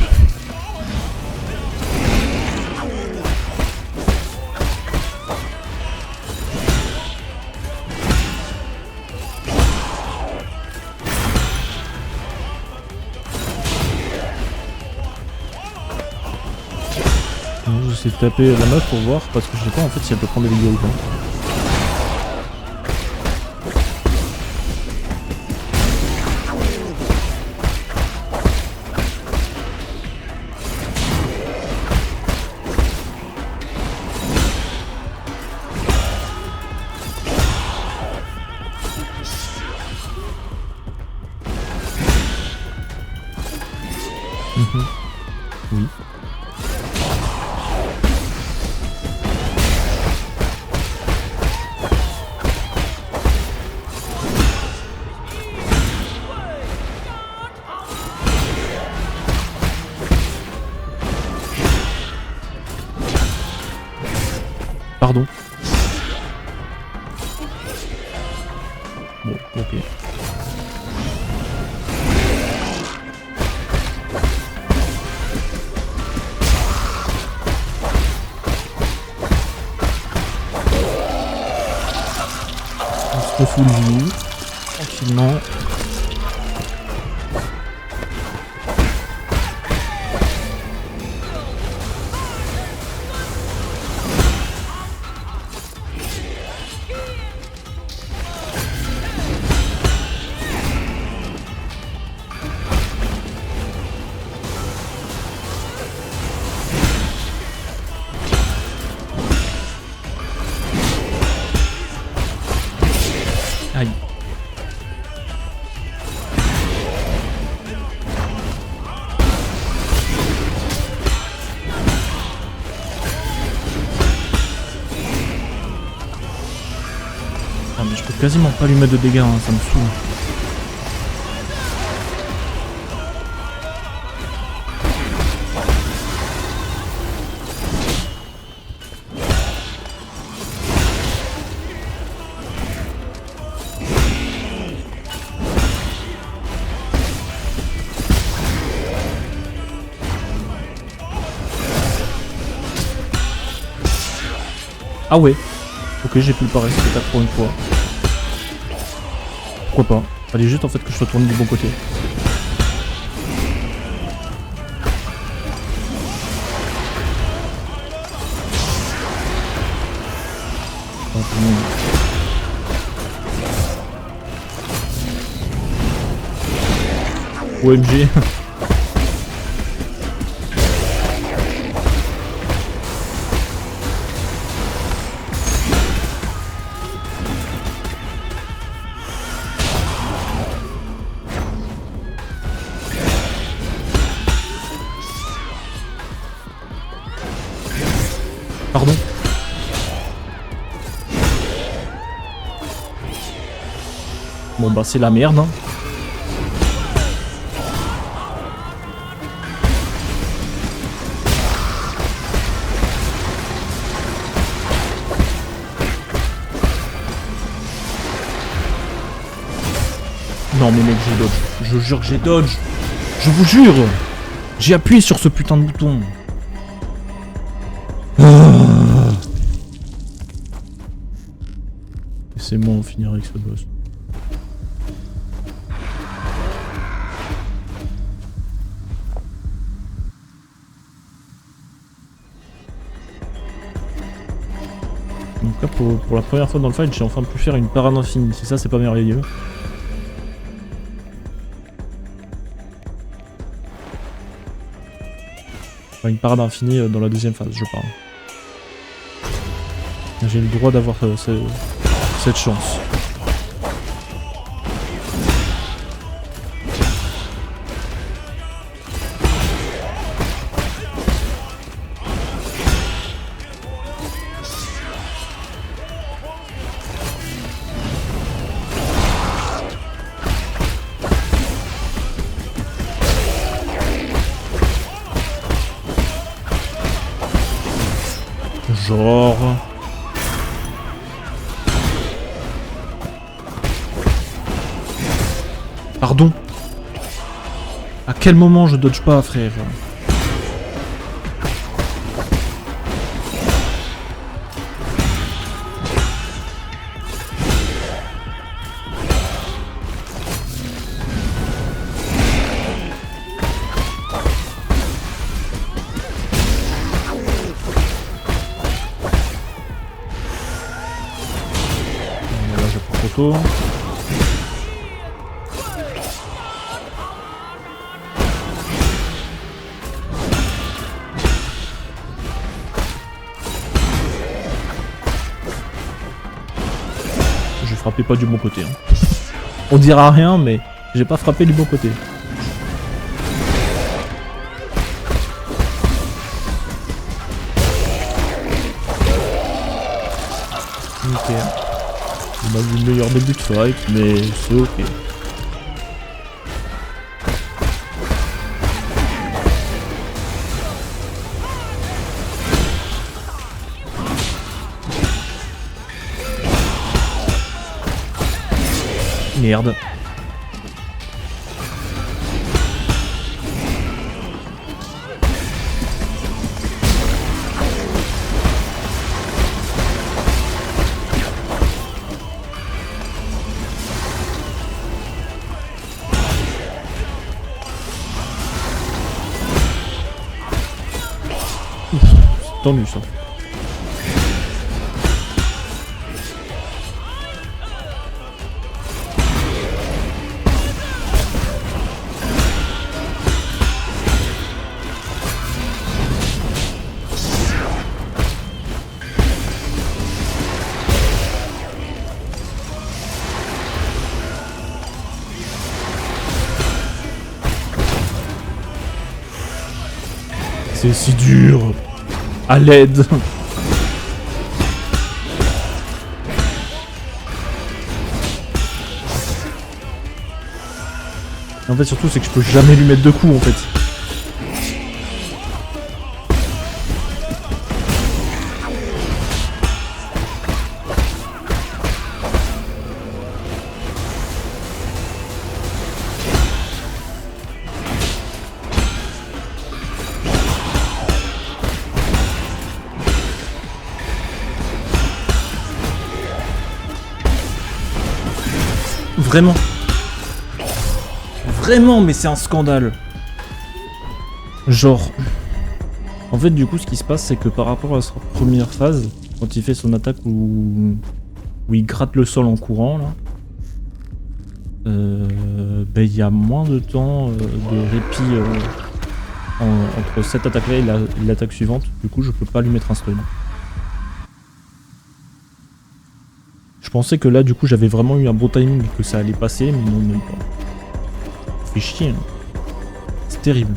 J'essaie de taper la meuf pour voir parce que je sais pas en fait si elle peut prendre des dégâts ou pas. Oui. Pardon. Bon, ok. On se refoule le vie, tranquillement. Aïe. Ah mais je peux quasiment pas lui mettre de dégâts, hein, ça me saoule. Ah ouais. Ok, j'ai pu le parer cette attaque pour une fois. Pourquoi pas. Fallait juste en fait que je sois tourné du bon côté. OMG. Pardon. Bon bah c'est la merde hein. Non mais mec j'ai dodge. Je jure que j'ai dodge. Je vous jure. J'ai appuyé sur ce putain de bouton. Laissez-moi en finir avec ce boss. Donc là pour la première fois dans le fight j'ai enfin pu faire une parade infinie. Si ça c'est pas merveilleux. Enfin, une parade infinie dans la deuxième phase, je parle. J'ai le droit d'avoir cette chance. Genre... Pardon. À quel moment je dodge pas, frère? Là, je prends photo. Frappez pas du bon côté. Hein. On dira rien, mais j'ai pas frappé du bon côté. Ok. On a vu le meilleur début de fight, mais c'est ok. Merde. C'est tendu ça. C'est si dur. À l'aide. En fait, surtout, c'est que je peux jamais lui mettre de coups, en fait. Vraiment. Vraiment, mais c'est un scandale. Genre... En fait, du coup, ce qui se passe, c'est que par rapport à sa première phase, quand il fait son attaque où il gratte le sol en courant, là, ben, il y a moins de temps de répit entre cette attaque-là et l'attaque suivante. Du coup, je peux pas lui mettre un stun. Je pensais que là, du coup, j'avais vraiment eu un bon timing et que ça allait passer, mais non, même pas. Ça fait chier, hein. C'est terrible.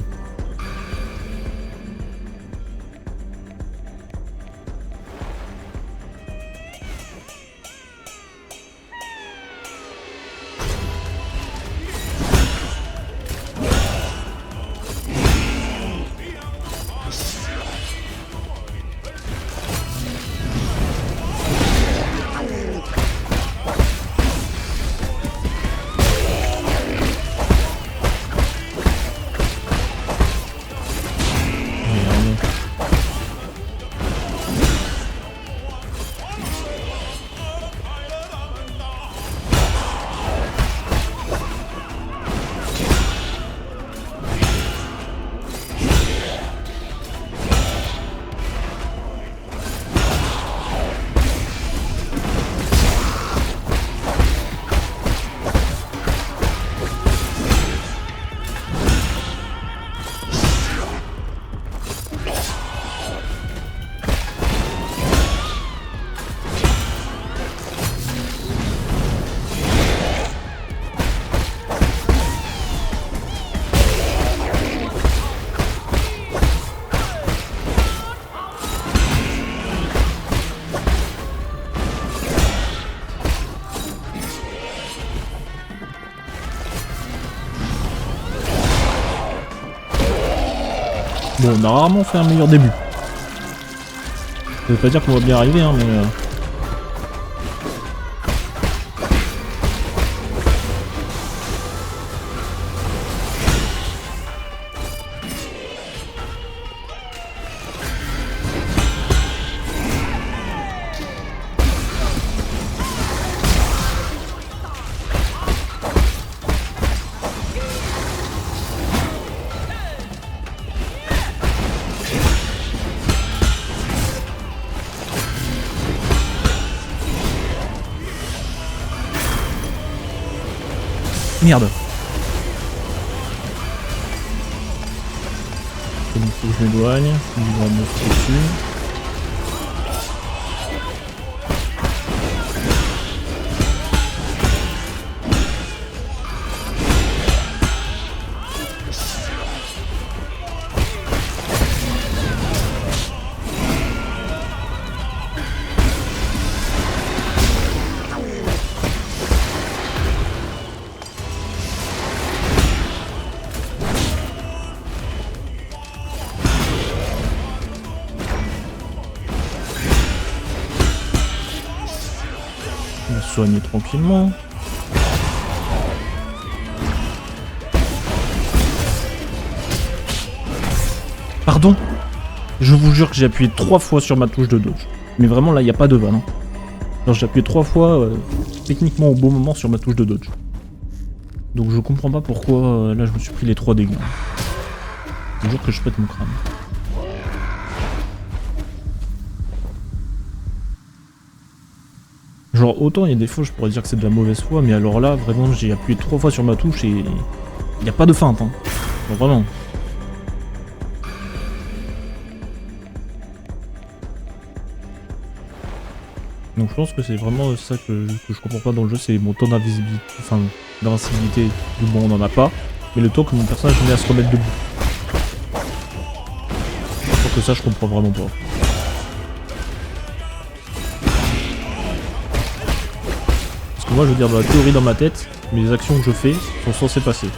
Bon, on a rarement fait un meilleur début. Ça veut pas dire qu'on va bien arriver, hein, mais... Merde. Il faut que je m'éloigne. Il va me tirer dessus. On va se soigner tranquillement. Pardon? Je vous jure que j'ai appuyé 3 fois sur ma touche de dodge. Mais vraiment là, il n'y a pas de vanne. Hein. Alors j'ai appuyé 3 fois techniquement au bon moment sur ma touche de dodge. Donc je comprends pas pourquoi là je me suis pris les 3 dégâts. Je vous jure que je pète mon crâne. Genre autant il y a des fois je pourrais dire que c'est de la mauvaise foi, mais alors là vraiment j'ai appuyé 3 fois sur ma touche et il n'y a pas de feinte. Hein. Genre, vraiment. Donc je pense que c'est vraiment ça que je comprends pas dans le jeu, c'est mon temps d'invisibilité, enfin d'invincibilité, du moins on en a pas, mais le temps que mon personnage met à se remettre debout. Je pense que ça je comprends vraiment pas. Parce que moi je veux dire dans la théorie dans ma tête, mes actions que je fais sont censées passer.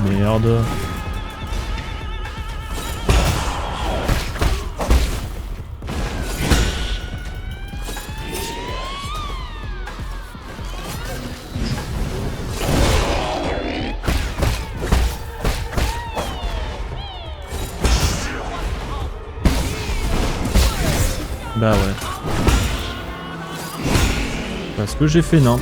Merde. Bah ouais. Parce que j'ai fait nimp.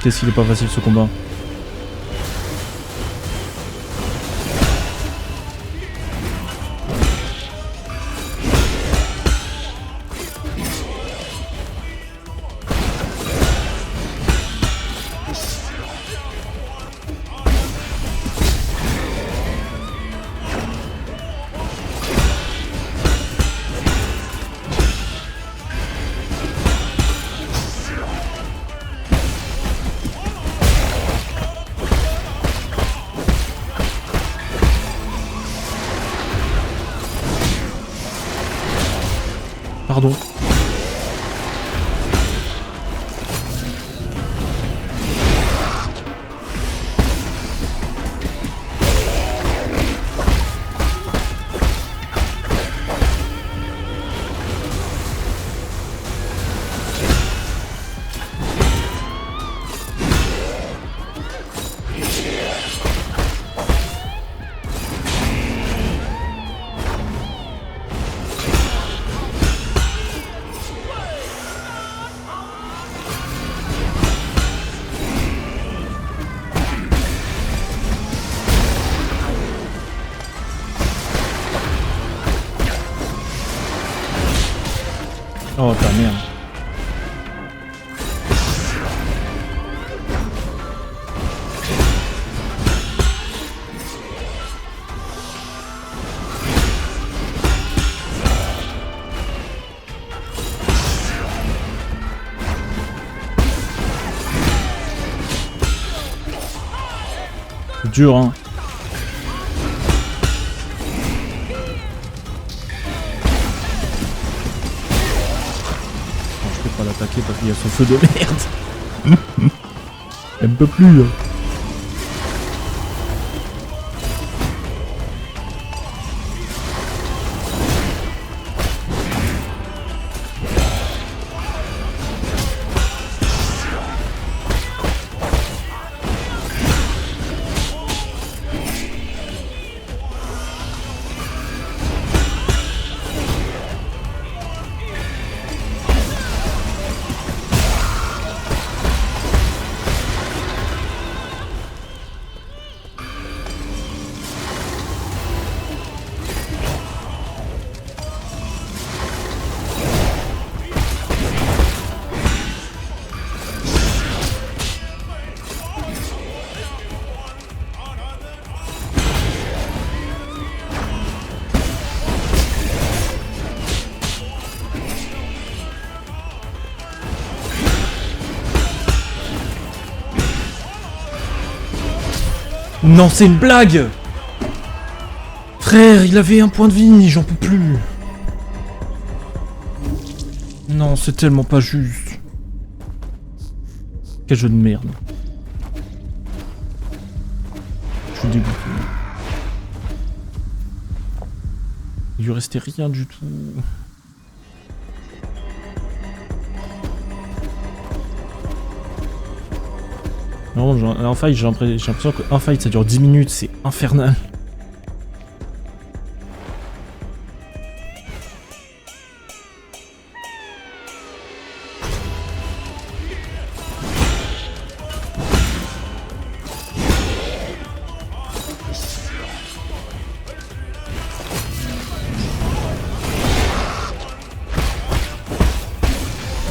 Qu'est-ce qu'il est pas facile ce combat. Pardon. Oh ta merde. C'est dur hein. L'attaquer parce qu'il y a son feu de merde. Elle me peut plus. Non, c'est une blague! Frère, il avait un point de vie, j'en peux plus. Non, c'est tellement pas juste. Quel jeu de merde. Je suis dégoûté. Il lui restait rien du tout. Non, en fight, j'ai l'impression qu'un fight ça dure 10 minutes, c'est infernal.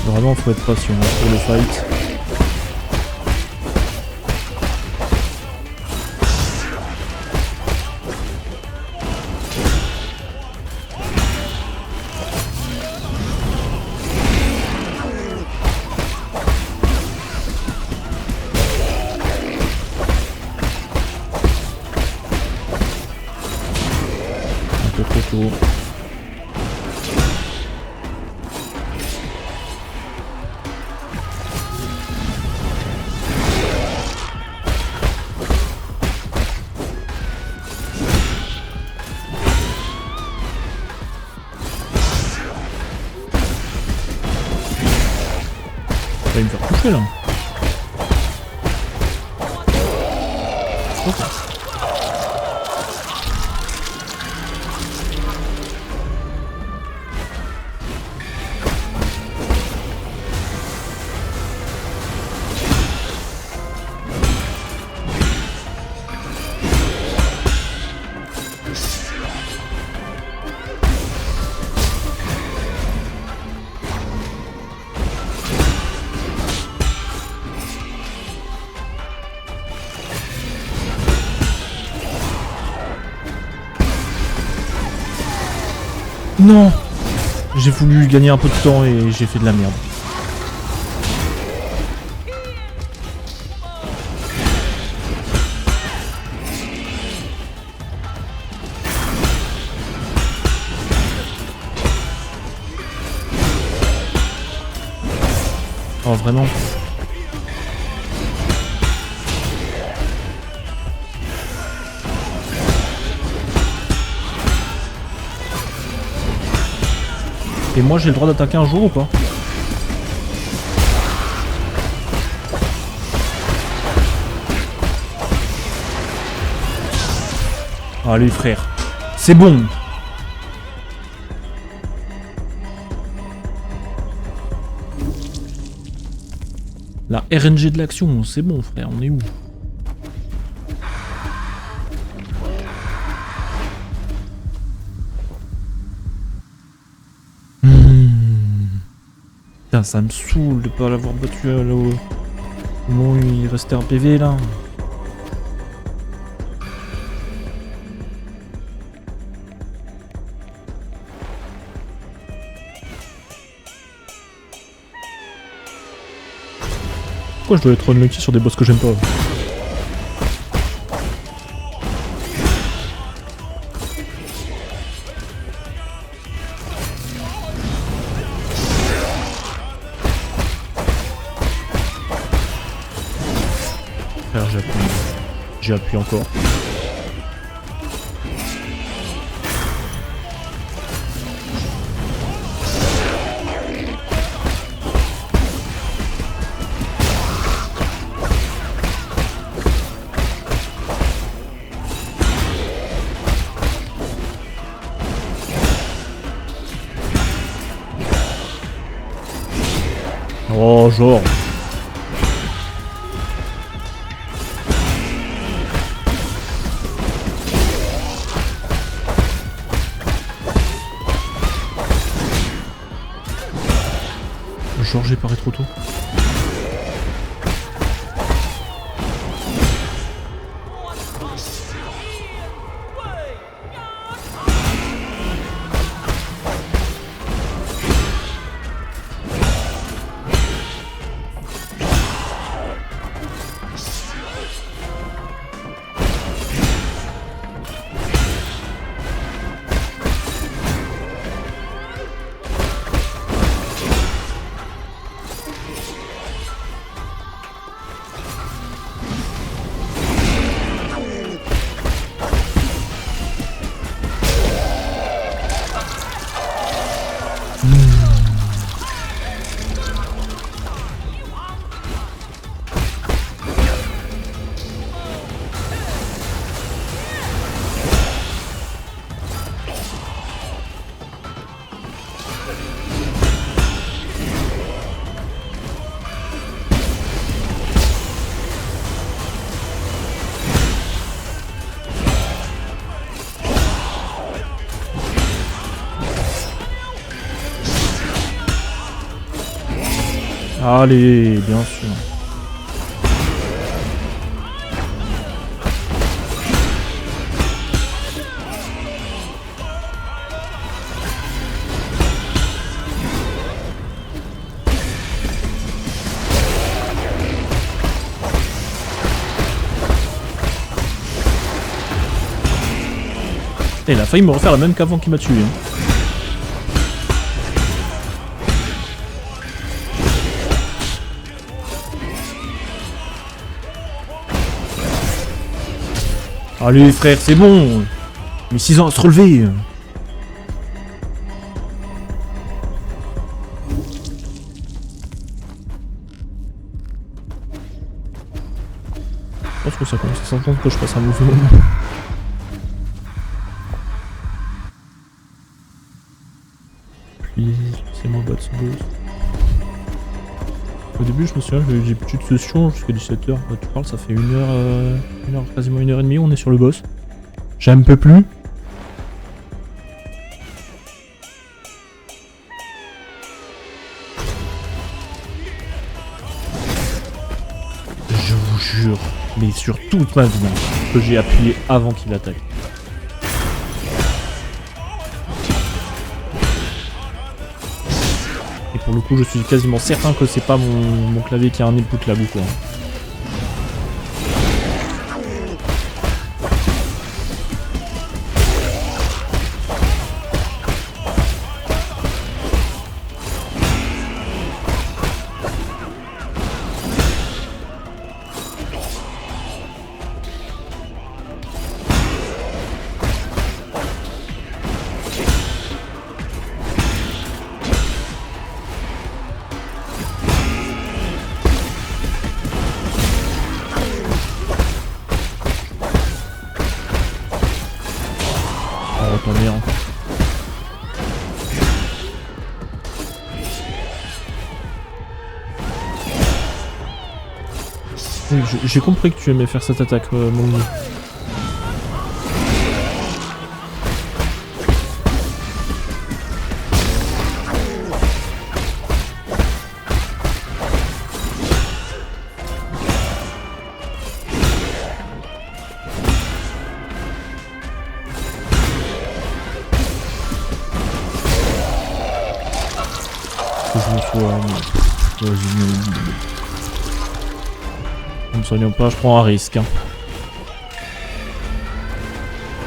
Vraiment, faut être patient pour le fight. Trop tôt. Il va me faire coucher là. Okay. Non! J'ai voulu gagner un peu de temps et j'ai fait de la merde. Oh, vraiment. Et moi, j'ai le droit d'attaquer un jour ou pas? Allez, frère. C'est bon. La RNG de l'action, c'est bon, frère. On est où? Putain, ça me saoule de pas l'avoir battu là au moment où il restait un PV là. Pourquoi je dois être unlucky sur des boss que j'aime pas? Frère, j'ai appuyé encore. Oh, genre. Genre, j'ai paré trop tôt. Allez, bien sûr. Et il a failli me refaire la même qu'avant qu'il m'a tué. Hein. Allez frère, c'est bon. Mais 6 ans à se relever. Je pense que ça commence à s'entendre que je passe un mauvais moment. Puis, c'est mon bot ce boss. Au début, je me souviens, j'avais des petites sessions jusqu'à 17h. Bah, tu parles, ça fait 1 heure, quasiment 1h30, on est sur le boss. J'en peux plus. Je vous jure, mais sur toute ma vie, que j'ai appuyé avant qu'il attaque. Et pour le coup, je suis quasiment certain que c'est pas mon clavier qui a un input lag ou quoi. On retombe bien encore. Oui, j'ai compris que tu aimais faire cette attaque, mon gars. Faut que je me soigne. Vas-y, ne me soignons pas, je prends un risque. Hein.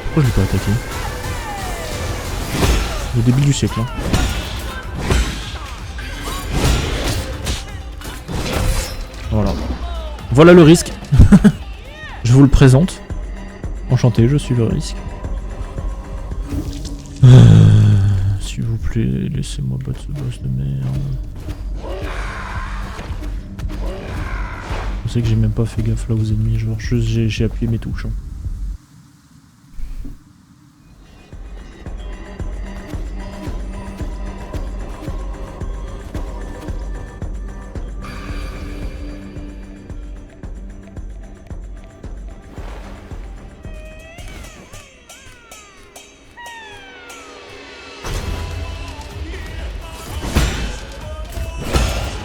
Pourquoi je l'ai pas attaqué? Le début du siècle. Hein. Voilà. Voilà le risque. Je vous le présente. Enchanté, je suis le risque. S'il vous plaît, laissez-moi battre ce boss de merde. Je sais que j'ai même pas fait gaffe là aux ennemis, genre juste j'ai appuyé mes touches. Hein.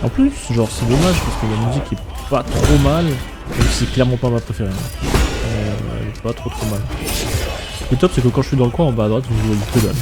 En plus, genre c'est dommage parce que la musique est pas trop mal, même si c'est clairement pas ma préférée. Hein. Elle est pas trop mal. Le top c'est que quand je suis dans le coin en bas à droite, vous voyez que dalle.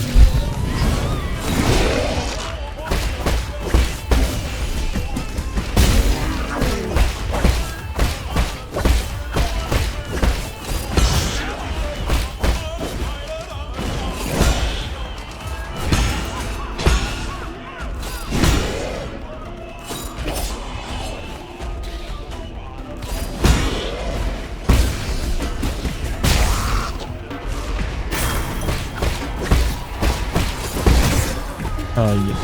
Aïe.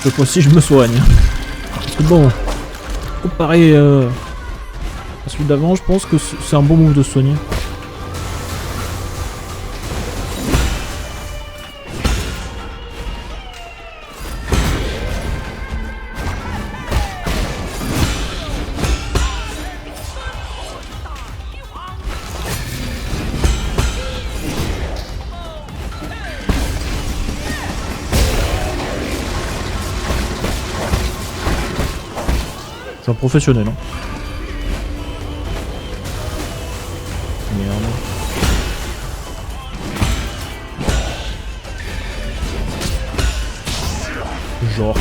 Cette fois-ci, je me soigne. Parce que bon, comparé à celui d'avant, je pense que c'est un bon move de se soigner. Un professionnel, hein. Merde. Genre.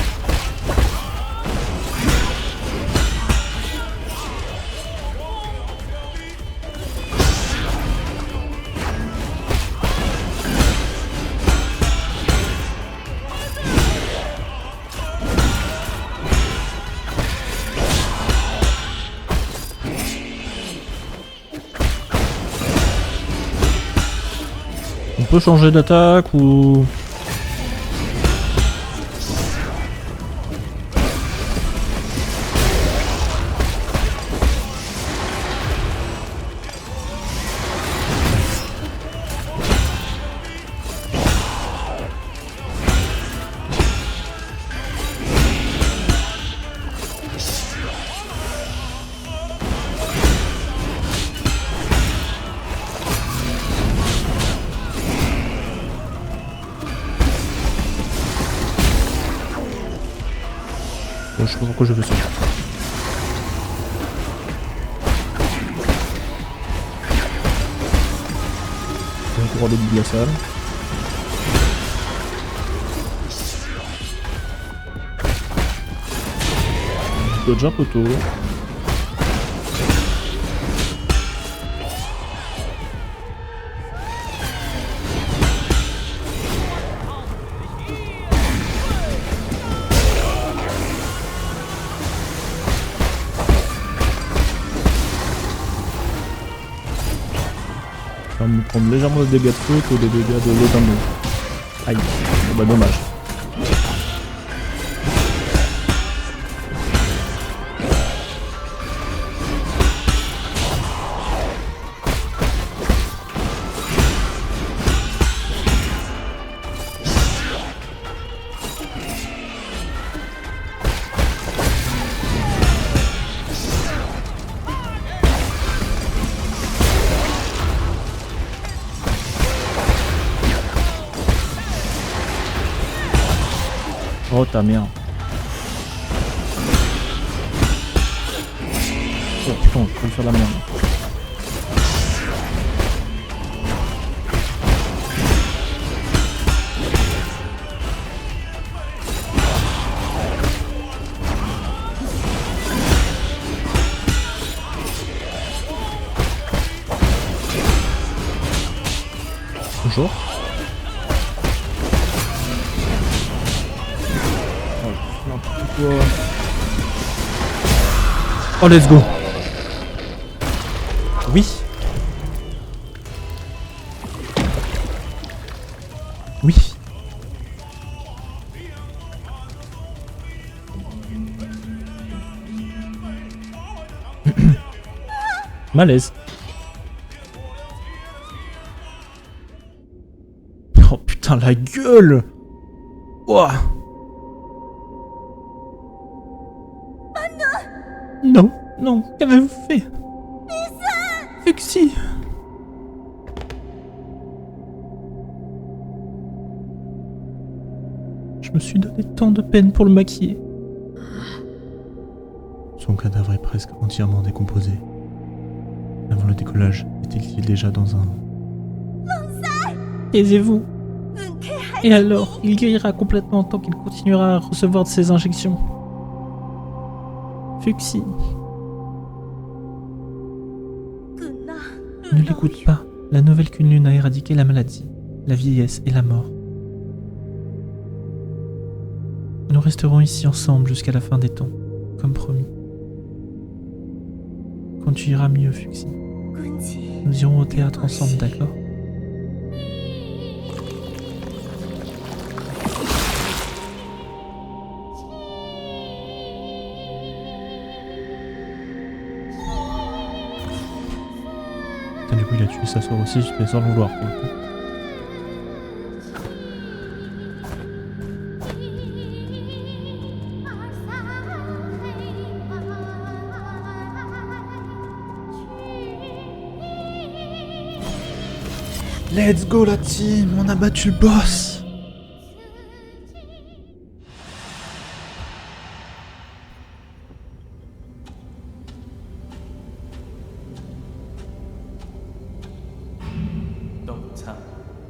On peut changer d'attaque ou... Je sais pas pourquoi je fais ça. On va pouvoir début de la salle. Dodge un poteau. Ça va me prendre légèrement des dégâts de feu que des dégâts de l'eau d'un mot. Aïe, bon bah dommage. Oh ta merde. Oh putain, je peux me faire de la merde. Bonjour. Oh, let's go. Oui. Oui. Malaise. Oh putain, la gueule. Ouah. Non, non, qu'avez-vous fait? Fuxi. Je me suis donné tant de peine pour le maquiller. Son cadavre est presque entièrement décomposé. Avant le décollage, était-il déjà dans un... Taisez-vous. Et alors, il guérira complètement tant qu'il continuera à recevoir de ses injections. Fuxi. Ne l'écoute pas. La nouvelle qu'une lune a éradiqué la maladie, la vieillesse et la mort. Nous resterons ici ensemble jusqu'à la fin des temps, comme promis. Quand tu iras mieux, Fuxi, nous irons au théâtre ensemble, d'accord? Du coup, il a tué sa soeur aussi, je sans le vouloir pour le coup. Let's go la team, on a battu le boss.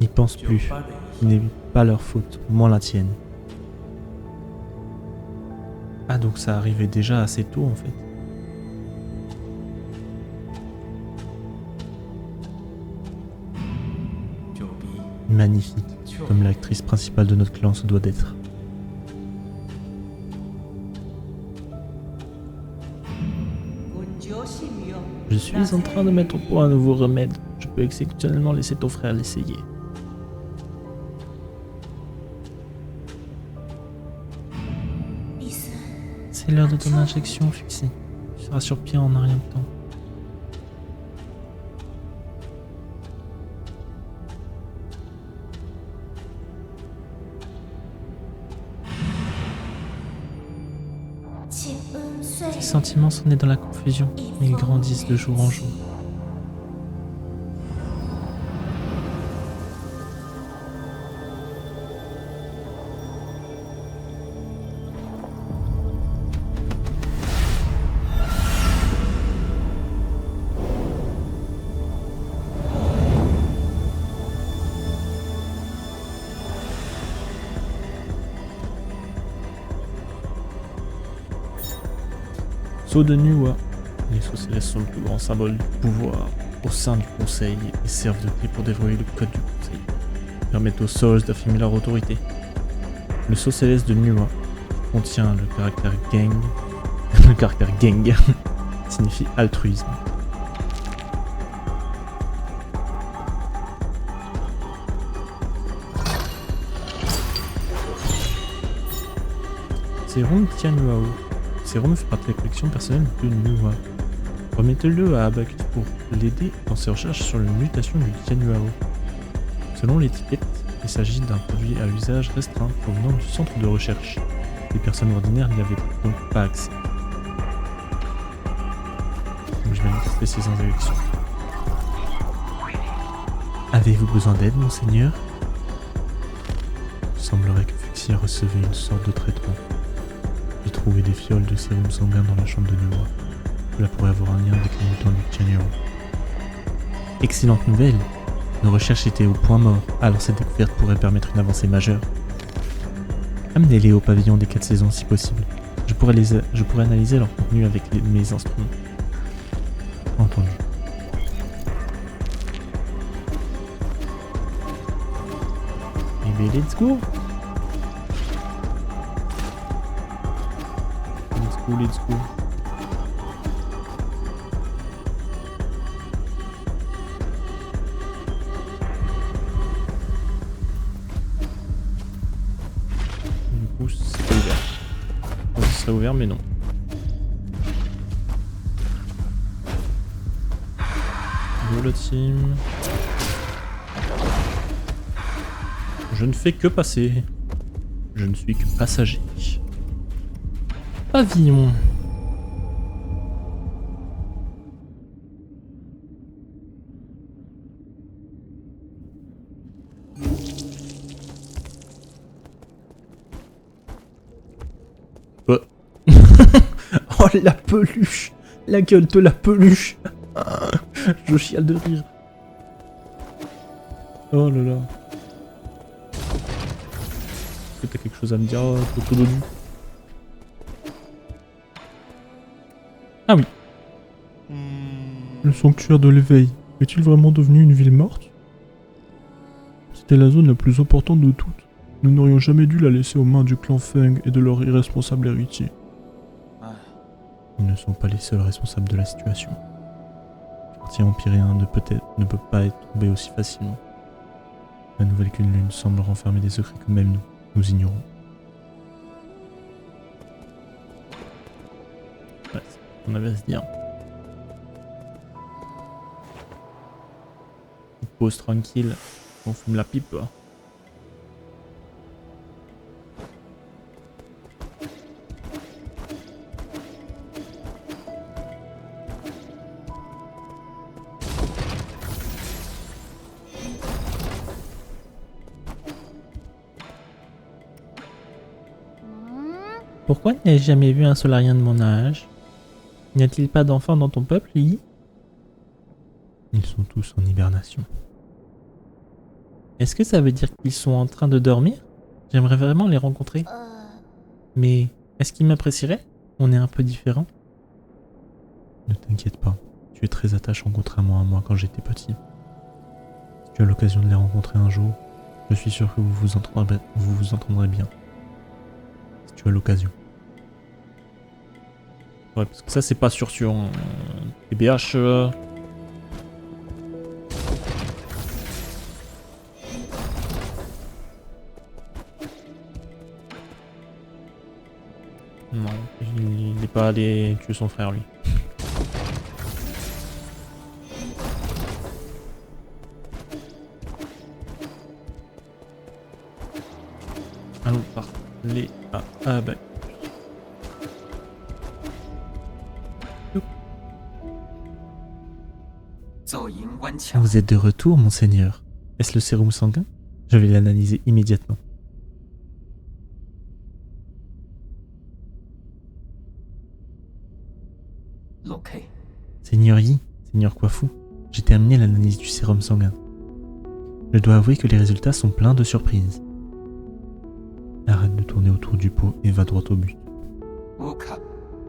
N'y pense plus, ce n'est pas leur faute, moins la tienne. Ah donc ça arrivait déjà assez tôt en fait. Magnifique, comme l'actrice principale de notre clan se doit d'être. Je suis en train de mettre au point un nouveau remède. Je peux exceptionnellement laisser ton frère l'essayer. C'est l'heure de ton injection, Fuxi. Tu seras sur pied en un rien de temps. Tes sentiments sont nés dans la confusion, mais ils grandissent de jour en jour. Sceau de Nuwa. Les sceaux célestes sont le plus grand symbole du pouvoir au sein du conseil et servent de clé pour déverrouiller le code du conseil. Ils permettent aux Souls d'affirmer leur autorité. Le sceau céleste de Nuwa contient le caractère gang. Le caractère gang signifie altruisme. sérum Tianhuao. Le sérum fait partie de la collection personnelle de Nuwa. Remettez-le à Abacus pour l'aider dans ses recherches sur la mutation du Tianhuao. Selon l'étiquette, il s'agit d'un produit à usage restreint provenant du centre de recherche. Les personnes ordinaires n'y avaient donc pas accès. Donc je vais lister ces injections. Avez-vous besoin d'aide, monseigneur? Il semblerait que Fuxia recevait une sorte de traitement. J'ai trouvé des fioles de sérum sanguin dans la chambre de Nuwa. Cela pourrait avoir un lien avec les mutants du Tianhuao. Excellente nouvelle! Nos recherches étaient au point mort, alors cette découverte pourrait permettre une avancée majeure. Amenez-les au pavillon des 4 saisons si possible. Je pourrais analyser leur contenu avec mes instruments. Entendu. Eh bien, let's go! Let's go. Du coup, c'est pas ouvert. Enfin, ce serait ouvert, mais non. Hello team. Je ne fais que passer. Je ne suis que passager. Pavillon. Oh. Oh la peluche. La gueule de la peluche. Je chiale de rire. Oh là là. Est-ce que t'as quelque chose à me dire, Totodonu? Ah oui. Le sanctuaire de l'éveil. Est-il vraiment devenu une ville morte? C'était la zone la plus importante de toutes. Nous n'aurions jamais dû la laisser aux mains du clan Feng et de leur irresponsable héritier. Ils ne sont pas les seuls responsables de la situation. Le quartier empyréen ne peut pas être tombé aussi facilement. La nouvelle qu'une lune semble renfermer des secrets que même nous ignorons. Ouais, on avait à se dire. On pose tranquille, on fume la pipe. Pourquoi n'ai-je jamais vu un solarien de mon âge? N'y a-t-il pas d'enfants dans ton peuple, Yi? Ils sont tous en hibernation. Est-ce que ça veut dire qu'ils sont en train de dormir? J'aimerais vraiment les rencontrer. Mais est-ce qu'ils m'apprécieraient? On est un peu différents. Ne t'inquiète pas, tu es très attachant contrairement à moi quand j'étais petit. Si tu as l'occasion de les rencontrer un jour, je suis sûr que vous vous entendrez bien. Si tu as l'occasion. Ouais, parce que ça c'est pas sûr. TBH. Non, il est pas allé tuer son frère lui. Allons parler à Abacus. Vous êtes de retour, monseigneur. Est-ce le sérum sanguin? Je vais l'analyser immédiatement. Seigneur Yi, Seigneur Kwafu, j'ai terminé l'analyse du sérum sanguin. Je dois avouer que les résultats sont pleins de surprises. Arrête de tourner autour du pot et va droit au but.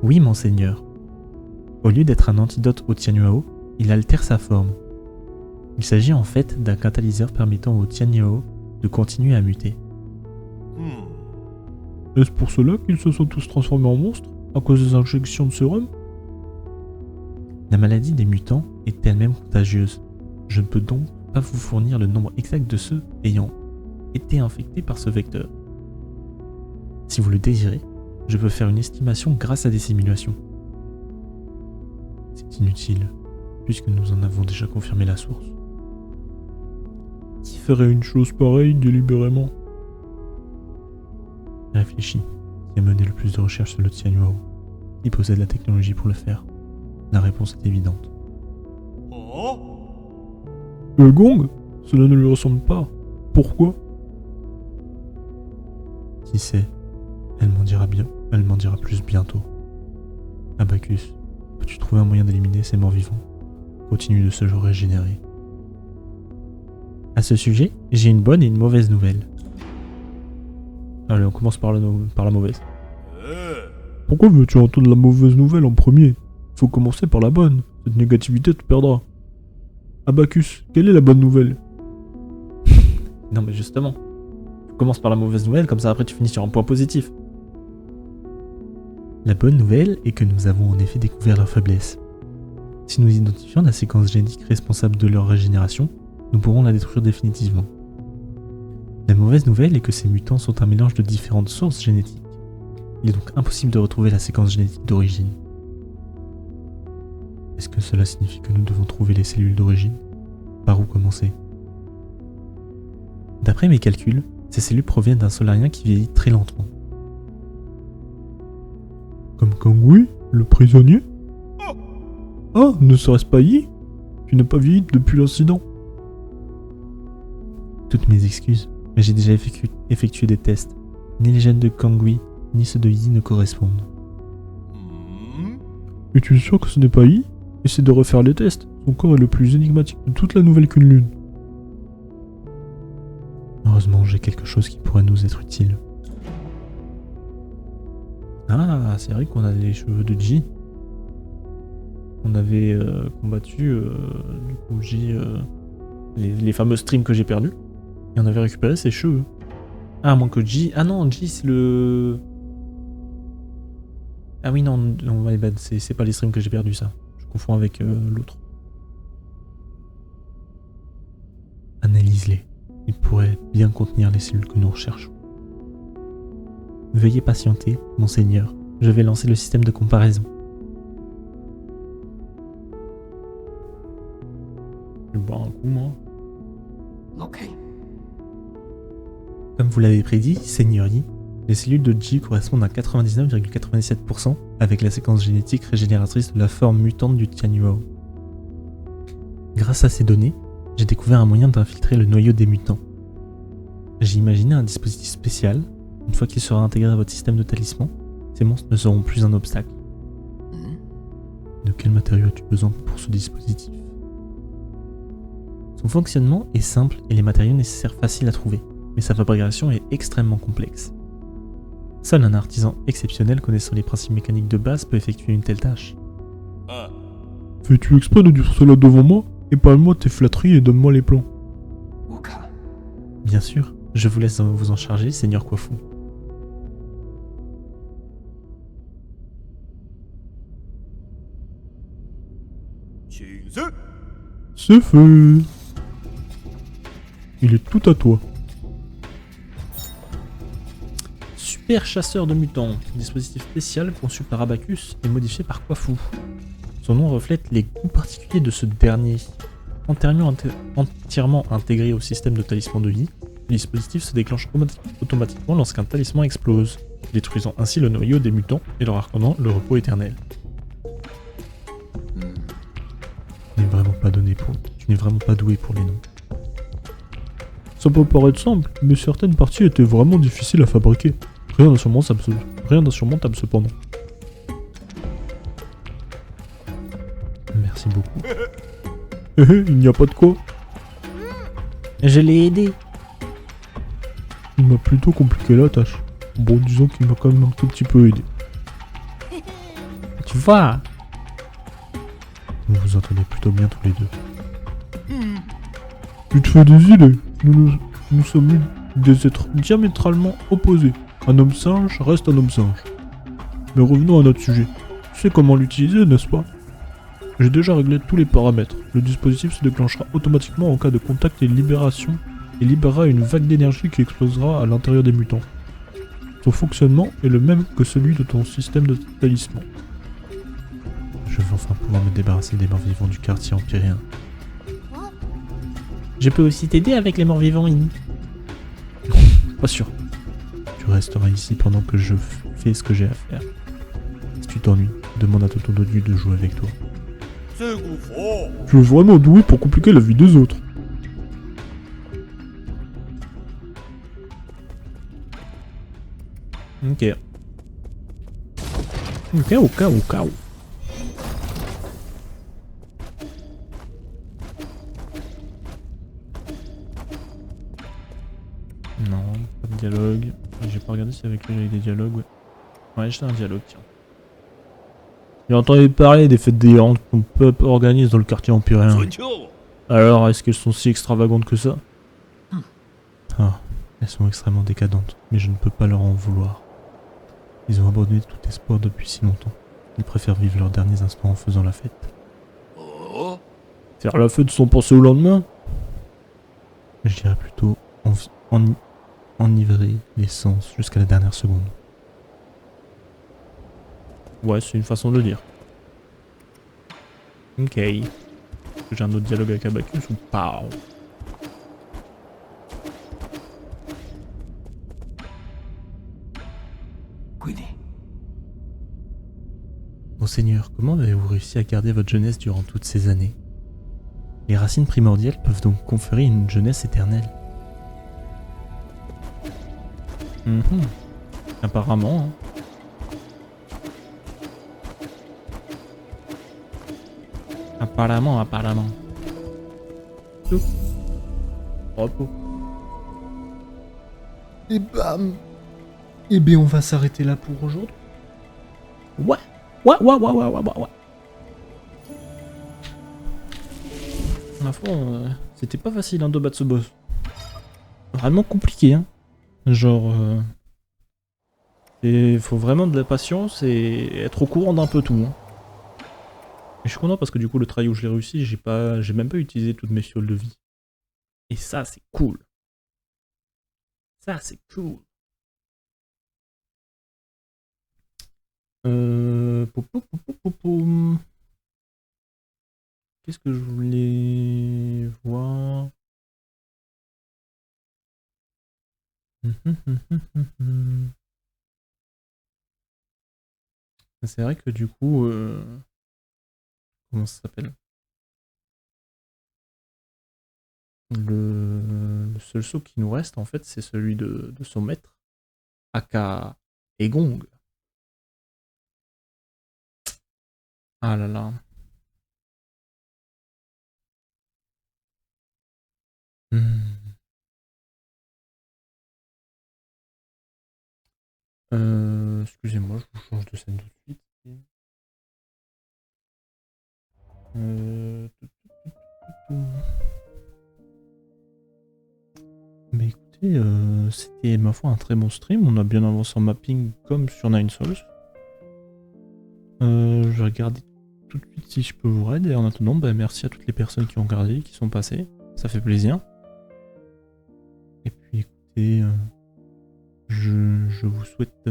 Oui, monseigneur. Au lieu d'être un antidote au Tianhuao, il altère sa forme. Il s'agit en fait d'un catalyseur permettant au Tianhuao de continuer à muter. Est-ce pour cela qu'ils se sont tous transformés en monstres, à cause des injections de sérum? La maladie des mutants est elle-même contagieuse. Je ne peux donc pas vous fournir le nombre exact de ceux ayant été infectés par ce vecteur. Si vous le désirez, Je peux faire une estimation grâce à des simulations. C'est inutile, puisque nous en avons déjà confirmé la source. Qui ferait une chose pareille délibérément? Réfléchis. Qui a mené le plus de recherches sur le Tianyuo? Qui possède la technologie pour le faire? La réponse est évidente. Le gong? Cela ne lui ressemble pas. Pourquoi? Qui sait? Elle m'en dira bien. Elle m'en dira plus bientôt. Abacus, peux-tu trouver un moyen d'éliminer ces morts vivants? Continue de se régénérer. À ce sujet, j'ai une bonne et une mauvaise nouvelle. Allez, on commence par la mauvaise. Pourquoi veux-tu entendre la mauvaise nouvelle en premier? Faut commencer par la bonne. Cette négativité te perdra. Abacus, quelle est la bonne nouvelle? Non mais justement, tu commences par la mauvaise nouvelle, comme ça après tu finis sur un point positif. La bonne nouvelle est que nous avons en effet découvert leur faiblesse. Si nous identifions la séquence génétique responsable de leur régénération, nous pourrons la détruire définitivement. La mauvaise nouvelle est que ces mutants sont un mélange de différentes sources génétiques. Il est donc impossible de retrouver la séquence génétique d'origine. Est-ce que cela signifie que nous devons trouver les cellules d'origine? Par où commencer? D'après mes calculs, ces cellules proviennent d'un Solarien qui vieillit très lentement. Comme Kangui, le prisonnier? Ah, ne serait-ce pas Yi? Tu n'as pas vieilli depuis l'incident. Toutes mes excuses, mais j'ai déjà effectué des tests. Ni les gènes de Kangui, ni ceux de Yi ne correspondent. Et tu es sûr que ce n'est pas Yi? Essaie de refaire les tests. Son corps est le plus énigmatique de toute la nouvelle qu'une lune. Heureusement, j'ai quelque chose qui pourrait nous être utile. Ah, c'est vrai qu'on a les cheveux de Ji. On avait combattu du coup Ji, les fameux streams que j'ai perdus. Et on avait récupéré ses cheveux. Ah, à moins que Ji... Ah non, Ji c'est le... Ah oui, non, c'est pas les streams que j'ai perdus ça. Je confonds avec l'autre. Analyse-les. Ils pourraient bien contenir les cellules que nous recherchons. Veuillez patienter, monseigneur. Je vais lancer le système de comparaison. Je vais boire un coup, moi. Ok. Comme vous l'avez prédit, Seigneur Yi, les cellules de Ji correspondent à 99,97% avec la séquence génétique régénératrice de la forme mutante du Tianyuo. Grâce à ces données, j'ai découvert un moyen d'infiltrer le noyau des mutants. J'ai imaginé un dispositif spécial. Une fois qu'il sera intégré à votre système de talisman, ces monstres ne seront plus un obstacle. De quel matériau as-tu besoin pour ce dispositif? Son fonctionnement est simple et les matériaux nécessaires faciles à trouver, mais sa fabrication est extrêmement complexe. Seul un artisan exceptionnel connaissant les principes mécaniques de base peut effectuer une telle tâche. Fais-tu exprès de dire cela devant moi? Épargne-moi tes flatteries et donne-moi les plans. Bien sûr, je vous laisse vous en charger, Seigneur Kwafu. C'est fait. Il est tout à toi. Super chasseur de mutants, dispositif spécial conçu par Abacus et modifié par Kwafu. Son nom reflète les goûts particuliers de ce dernier. Entièrement intégré au système de talisman de Yi, le dispositif se déclenche automatiquement lorsqu'un talisman explose, détruisant ainsi le noyau des mutants et leur accordant le repos éternel. Tu n'es vraiment pas doué pour les noms. Ça peut paraître simple, mais certaines parties étaient vraiment difficiles à fabriquer. Rien d'insurmontable cependant. Merci beaucoup. Il n'y a pas de quoi. Je l'ai aidé. Il m'a plutôt compliqué la tâche. Bon, disons qu'il m'a quand même un tout petit peu aidé. Tu vois. Vous vous entendez plutôt bien tous les deux. Tu te fais des idées. Nous sommes des êtres diamétralement opposés. Un homme singe reste un homme singe. Mais revenons à notre sujet. Tu sais comment l'utiliser, n'est-ce pas? J'ai déjà réglé tous les paramètres. Le dispositif se déclenchera automatiquement en cas de contact et libération, et libérera une vague d'énergie qui explosera à l'intérieur des mutants. Son fonctionnement est le même que celui de ton système de talisman. Je vais enfin pouvoir me débarrasser des morts vivants du quartier empyrien. Je peux aussi t'aider avec les morts vivants, Inni. Pas sûr. Tu resteras ici pendant que je fais ce que j'ai à faire. Si tu t'ennuies, demande à Tonton Dodu de jouer avec toi. Tu es vraiment doué pour compliquer la vie des autres. Ok. Ok. Non, pas de dialogue. J'ai pas regardé si avec lui j'avais des dialogues, ouais. Ouais, j'ai un dialogue, tiens. J'ai entendu parler des fêtes délirantes que ton peuple organise dans le quartier empyrien. Alors, est-ce qu'elles sont si extravagantes que ça? Ah, elles sont extrêmement décadentes, mais je ne peux pas leur en vouloir. Ils ont abandonné tout espoir depuis si longtemps. Ils préfèrent vivre leurs derniers instants en faisant la fête. Faire la fête sans penser au lendemain? Je dirais plutôt enivrer les sens jusqu'à la dernière seconde. Ouais, c'est une façon de le dire. Ok. Est-ce que j'ai un autre dialogue avec Abacus ou pas? Queenie. Monseigneur, comment avez-vous réussi à garder votre jeunesse durant toutes ces années? Les racines primordiales peuvent donc conférer une jeunesse éternelle. Apparemment, hein. Apparemment. Tout. Repos. Et bam. Eh bien, on va s'arrêter là pour aujourd'hui. Ouais. La fois, c'était pas facile hein, de battre ce boss. Vraiment compliqué, hein. Genre... il faut vraiment de la patience et être au courant d'un peu tout. Hein. Et je suis content parce que du coup, le try où je l'ai réussi, j'ai même pas utilisé toutes mes fioles de vie. Et ça, c'est cool. Ça, c'est cool. Qu'est-ce que je voulais voir? C'est vrai que du coup... comment ça s'appelle? Le seul saut qui nous reste, en fait, c'est celui de son maître, aka Egong. Ah là là. Excusez-moi, je vous change de scène tout de suite. Mais écoutez, c'était ma foi un très bon stream. On a bien avancé en mapping comme sur Nine Souls. Je vais regarder tout de suite si je peux vous raid. Et en attendant, bah, merci à toutes les personnes qui ont regardé, qui sont passées. Ça fait plaisir. Et puis écoutez, je vous souhaite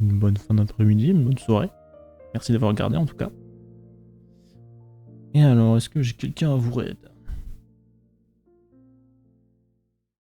une bonne fin d'après-midi, une bonne soirée. Merci d'avoir regardé en tout cas. Et alors, est-ce que j'ai quelqu'un à vous raid?